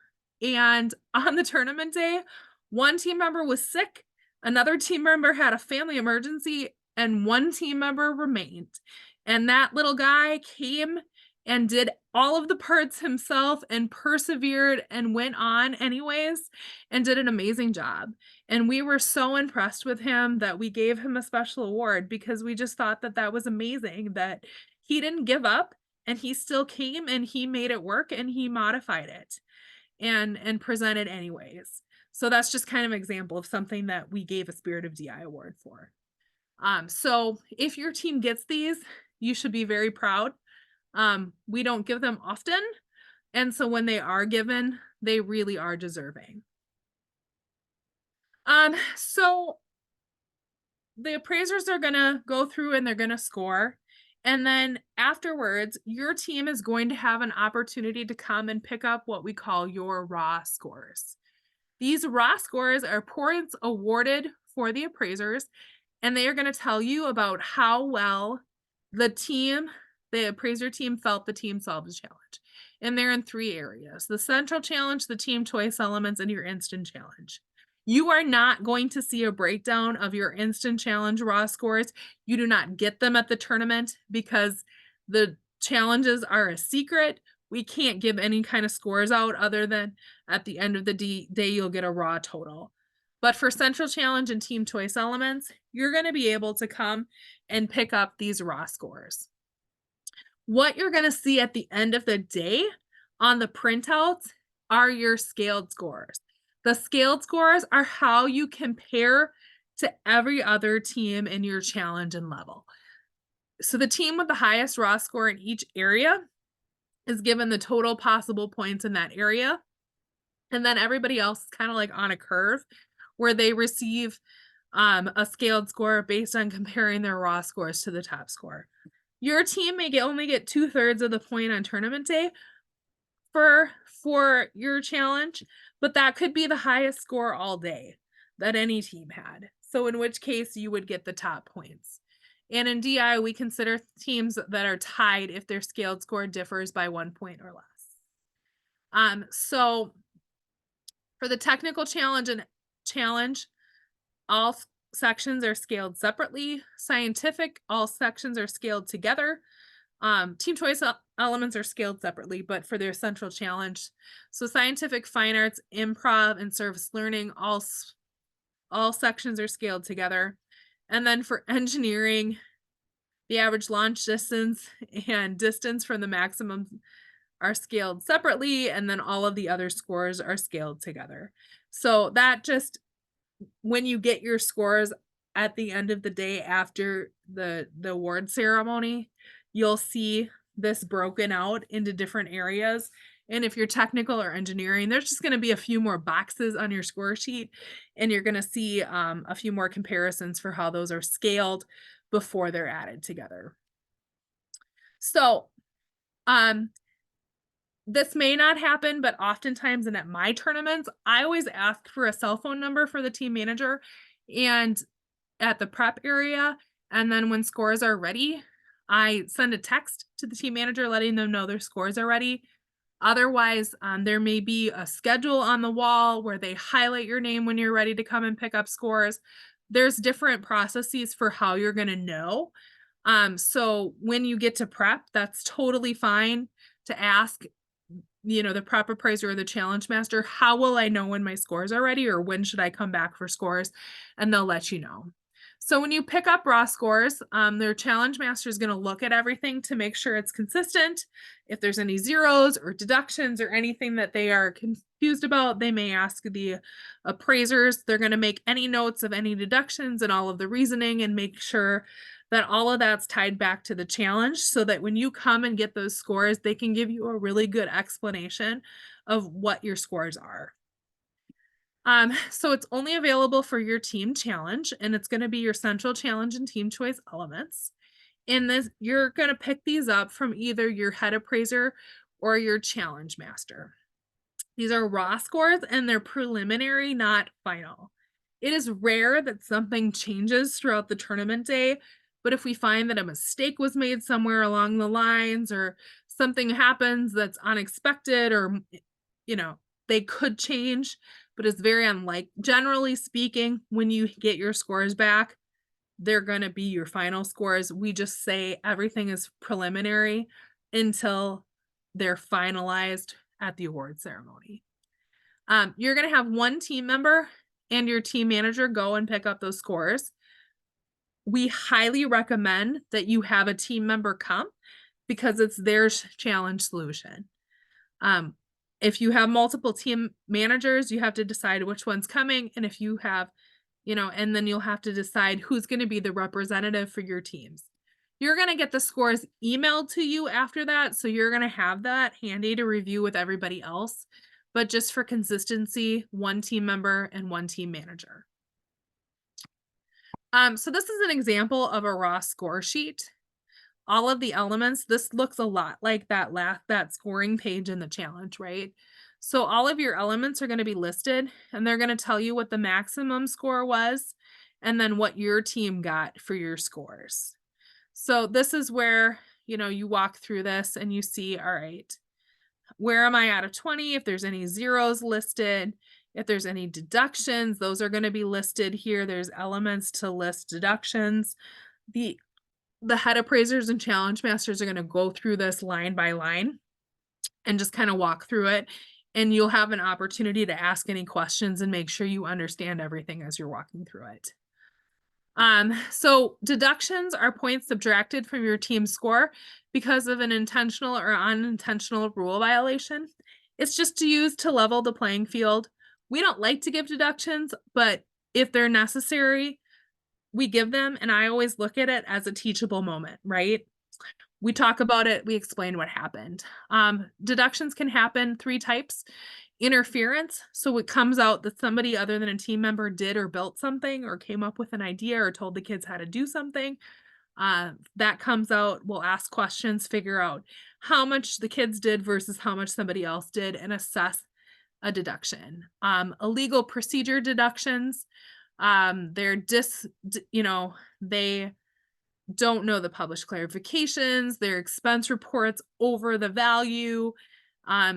And on the tournament day, one team member was sick, another team member had a family emergency, and one team member remained. And that little guy came and did all of the parts himself and persevered and went on anyways and did an amazing job. And we were so impressed with him that we gave him a special award because we just thought that that was amazing, that he didn't give up and he still came and he made it work and he modified it and presented anyways. So that's just kind of an example of something that we gave a Spirit of DI award for. So if your team gets these, you should be very proud. We don't give them often, and so when they are given, they really are deserving. So the appraisers are gonna go through and they're gonna score, and then afterwards, your team is going to have an opportunity to come and pick up what we call your raw scores. These raw scores are points awarded for the appraisers, and they are going to tell you about how well the appraiser team felt the team solved the challenge. And they're in 3 areas: the central challenge, the team choice elements, and your instant challenge. You are not going to see a breakdown of your instant challenge raw scores. You do not get them at the tournament because the challenges are a secret. We can't give any kind of scores out other than at the end of the day, you'll get a raw total. But for central challenge and team choice elements, you're going to be able to come and pick up these raw scores. What you're going to see at the end of the day on the printouts are your scaled scores. The scaled scores are how you compare to every other team in your challenge and level. So the team with the highest raw score in each area is given the total possible points in that area. And then everybody else is kind of like on a curve where they receive a scaled score based on comparing their raw scores to the top score. Your team may only get 2/3 of the point on tournament day for your challenge, but that could be the highest score all day that any team had. So in which case you would get the top points. And in DI, we consider teams that are tied if their scaled score differs by 1 point or less. So for the technical challenge and challenge, all sections are scaled separately. Scientific, all sections are scaled together. Team choice elements are scaled separately, but for their central challenge. So scientific, fine arts, improv, and service learning, all sections are scaled together. And then for engineering, The average launch distance and distance from the maximum are scaled separately, and then all of the other scores are scaled together. So that just when you get your scores at the end of the day after the award ceremony, you'll see this broken out into different areas. And if you're technical or engineering, there's just going to be a few more boxes on your score sheet, and you're going to see a few more comparisons for how those are scaled before they're added together. So, this may not happen, but oftentimes, and at my tournaments, I always ask for a cell phone number for the team manager and at the prep area. And then when scores are ready, I send a text to the team manager letting them know their scores are ready. Otherwise, there may be a schedule on the wall where they highlight your name when you're ready to come and pick up scores. There's different processes for how you're going to know. So when you get to prep, that's totally fine to ask, the prep appraiser or the challenge master, how will I know when my scores are ready, or when should I come back for scores? And they'll let you know. So when you pick up raw scores, their challenge master is going to look at everything to make sure it's consistent. If there's any zeros or deductions or anything that they are confused about, they may ask the appraisers. They're going to make any notes of any deductions and all of the reasoning and make sure that all of that's tied back to the challenge, so that when you come and get those scores, they can give you a really good explanation of what your scores are. So it's only available for your team challenge, and it's going to be your central challenge and team choice elements. In this, you're going to pick these up from either your head appraiser or your challenge master. These are raw scores and they're preliminary, not final. It is rare that something changes throughout the tournament day, but if we find that a mistake was made somewhere along the lines, or something happens that's unexpected, or they could change, but it's very unlikely. Generally speaking, when you get your scores back, they're going to be your final scores. We just say everything is preliminary until they're finalized at the award ceremony. You're going to have one team member and your team manager go and pick up those scores. We highly recommend that you have a team member come, because it's their challenge solution. If you have multiple team managers, you have to decide which one's coming. And if you have, and then you'll have to decide who's going to be the representative for your teams. You're going to get the scores emailed to you after that. So you're going to have that handy to review with everybody else. But just for consistency, one team member and one team manager. So this is an example of a raw score sheet. All of the elements, this looks a lot like that scoring page in the challenge, right? So all of your elements are going to be listed, and they're going to tell you what the maximum score was and then what your team got for your scores. So this is where, you walk through this and you see, all right, where am I out of 20? If there's any zeros listed, if there's any deductions, those are going to be listed here. There's elements to list deductions. The head appraisers and challenge masters are going to go through this line by line and just kind of walk through it. And you'll have an opportunity to ask any questions and make sure you understand everything as you're walking through it. So deductions are points subtracted from your team score because of an intentional or unintentional rule violation. It's just used to level the playing field. We don't like to give deductions, but if they're necessary, we give them. And I always look at it as a teachable moment, right? We talk about it, we explain what happened. Deductions can happen 3 types. Interference, so it comes out that somebody other than a team member did or built something or came up with an idea or told the kids how to do something. That comes out, we'll ask questions, figure out how much the kids did versus how much somebody else did, and assess a deduction. Illegal procedure deductions, they're they don't know the published clarifications, their expense reports over the value,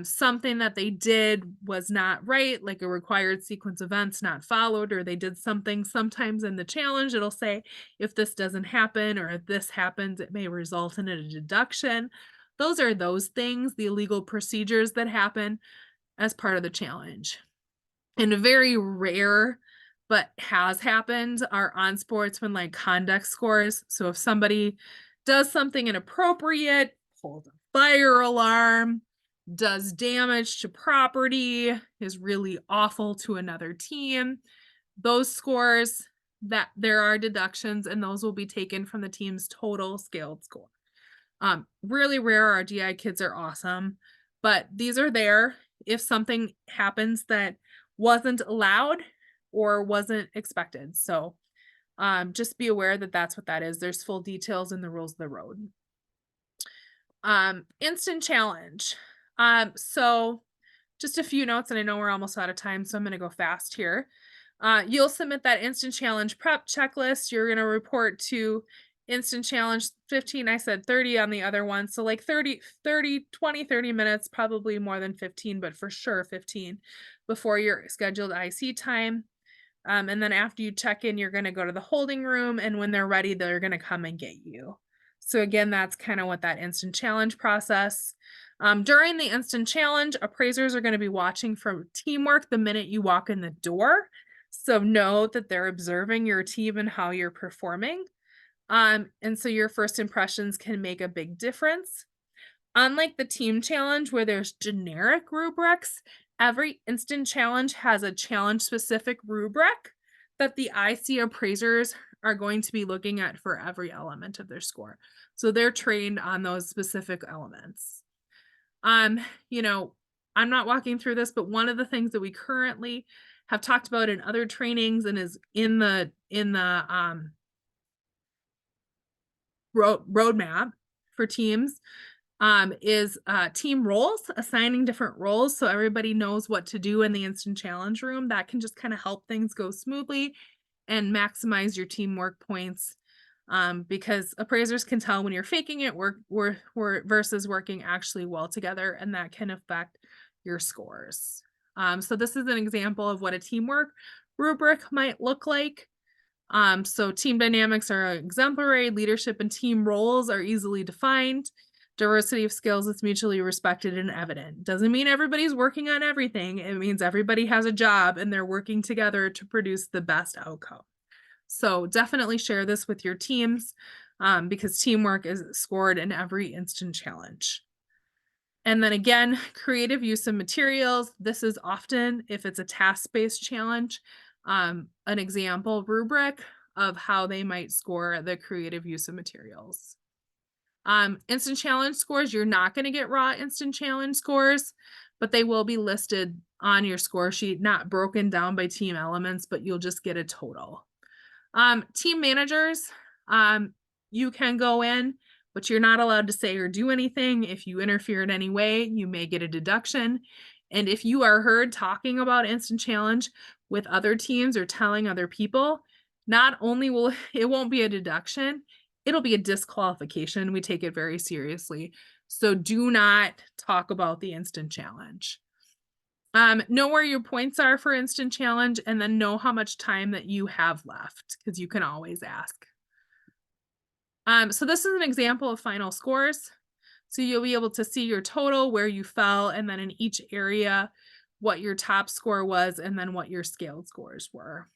something that they did was not right, like a required sequence of events not followed, or they did something. Sometimes in the challenge, it'll say, if this doesn't happen, or if this happens, it may result in a deduction. Those are those things, the illegal procedures that happen as part of the challenge. And very rare, but has happened, are on sportsman like conduct scores. So if somebody does something inappropriate, pulls a fire alarm, does damage to property, is really awful to another team. Those scores, that there are deductions, and those will be taken from the team's total scaled score. Really rare, our GI kids are awesome, but these are there if something happens that wasn't allowed or wasn't expected. So just be aware that that's what that is. There's full details in the rules of the road. Instant challenge. So just a few notes, and I know we're almost out of time, so I'm going to go fast here. You'll submit that instant challenge prep checklist. You're going to report to instant challenge 15. I said 30 on the other one. So like 30 minutes, probably more than 15, but for sure 15 before your scheduled IC time. And then after you check in, you're going to go to the holding room, and when they're ready, they're going to come and get you. So again, that's kind of what that instant challenge process. During the instant challenge, appraisers are going to be watching for teamwork the minute you walk in the door. So know that they're observing your team and how you're performing. And so your first impressions can make a big difference. Unlike the team challenge where there's generic rubrics, every instant challenge has a challenge specific rubric that the IC appraisers are going to be looking at for every element of their score. So they're trained on those specific elements. You know, I'm not walking through this, but one of the things that we currently have talked about in other trainings and is in the roadmap for teams is team roles, assigning different roles so everybody knows what to do in the instant challenge room. That can just kind of help things go smoothly and maximize your teamwork points, because appraisers can tell when you're faking it versus working actually well together, and that can affect your scores. So this is an example of what a teamwork rubric might look like. So team dynamics are exemplary, leadership and team roles are easily defined. Diversity of skills is mutually respected and evident. Doesn't mean everybody's working on everything. It means everybody has a job and they're working together to produce the best outcome. So definitely share this with your teams, because teamwork is scored in every instant challenge. And then again, creative use of materials. This is often, if it's a task-based challenge, an example rubric of how they might score the creative use of materials. Instant challenge scores, you're not going to get raw instant challenge scores, but they will be listed on your score sheet, not broken down by team elements, but you'll just get a total. Team managers, you can go in, but you're not allowed to say or do anything. If you interfere in any way, you may get a deduction. And if you are heard talking about instant challenge with other teams or telling other people, not only will it won't be a deduction, it'll be a disqualification. We take it very seriously. So do not talk about the instant challenge. Know where your points are for instant challenge, and then know how much time that you have left, because you can always ask. So this is an example of final scores. So you'll be able to see your total, where you fell, and then in each area, what your top score was, and then what your scaled scores were.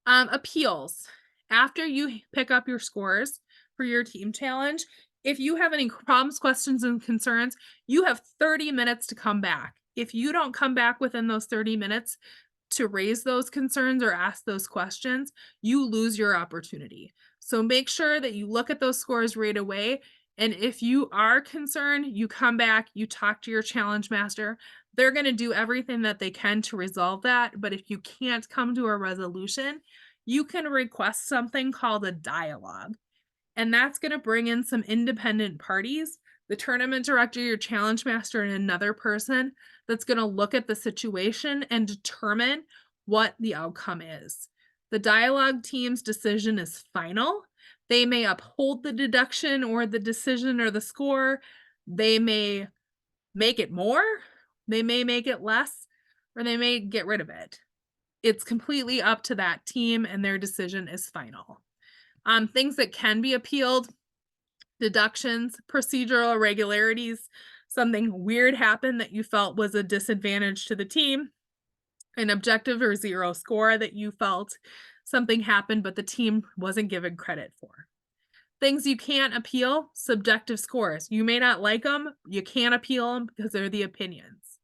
Appeals. After you pick up your scores for your team challenge, if you have any problems, questions, and concerns, you have 30 minutes to come back. If you don't come back within those 30 minutes to raise those concerns or ask those questions, you lose your opportunity. So make sure that you look at those scores right away. And if you are concerned, you come back, you talk to your challenge master. They're going to do everything that they can to resolve that. But if you can't come to a resolution, you can request something called a dialogue. And that's going to bring in some independent parties, the tournament director, your challenge master, and another person that's going to look at the situation and determine what the outcome is. The dialogue team's decision is final. They may uphold the deduction or the decision or the score. They may make it more, they may make it less, or they may get rid of it. It's completely up to that team, and their decision is final. Things that can be appealed: deductions, procedural irregularities, something weird happened that you felt was a disadvantage to the team, an objective or zero score that you felt something happened but the team wasn't given credit for. Things you can't appeal, subjective scores. You may not like them, you can't appeal them because they're the opinions.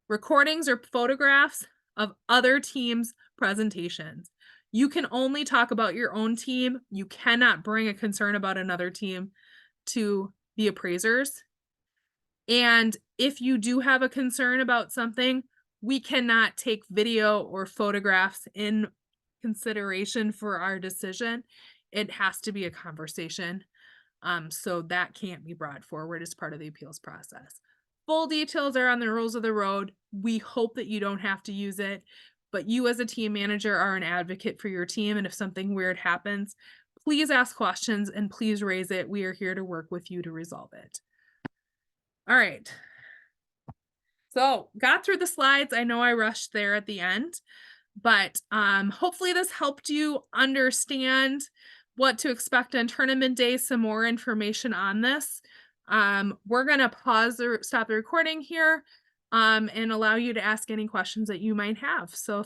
Recordings or photographs of other teams' presentations. You can only talk about your own team. You cannot bring a concern about another team to the appraisers. And if you do have a concern about something, we cannot take video or photographs in consideration for our decision. It has to be a conversation. So that can't be brought forward as part of the appeals process. Full details are on the rules of the road. We hope that you don't have to use it, but you as a team manager are an advocate for your team. And if something weird happens, please ask questions and please raise it. We are here to work with you to resolve it. All right. So got through the slides. I know I rushed there at the end, but hopefully this helped you understand what to expect on tournament day, some more information on this. We're going to pause or stop the recording here and allow you to ask any questions that you might have. So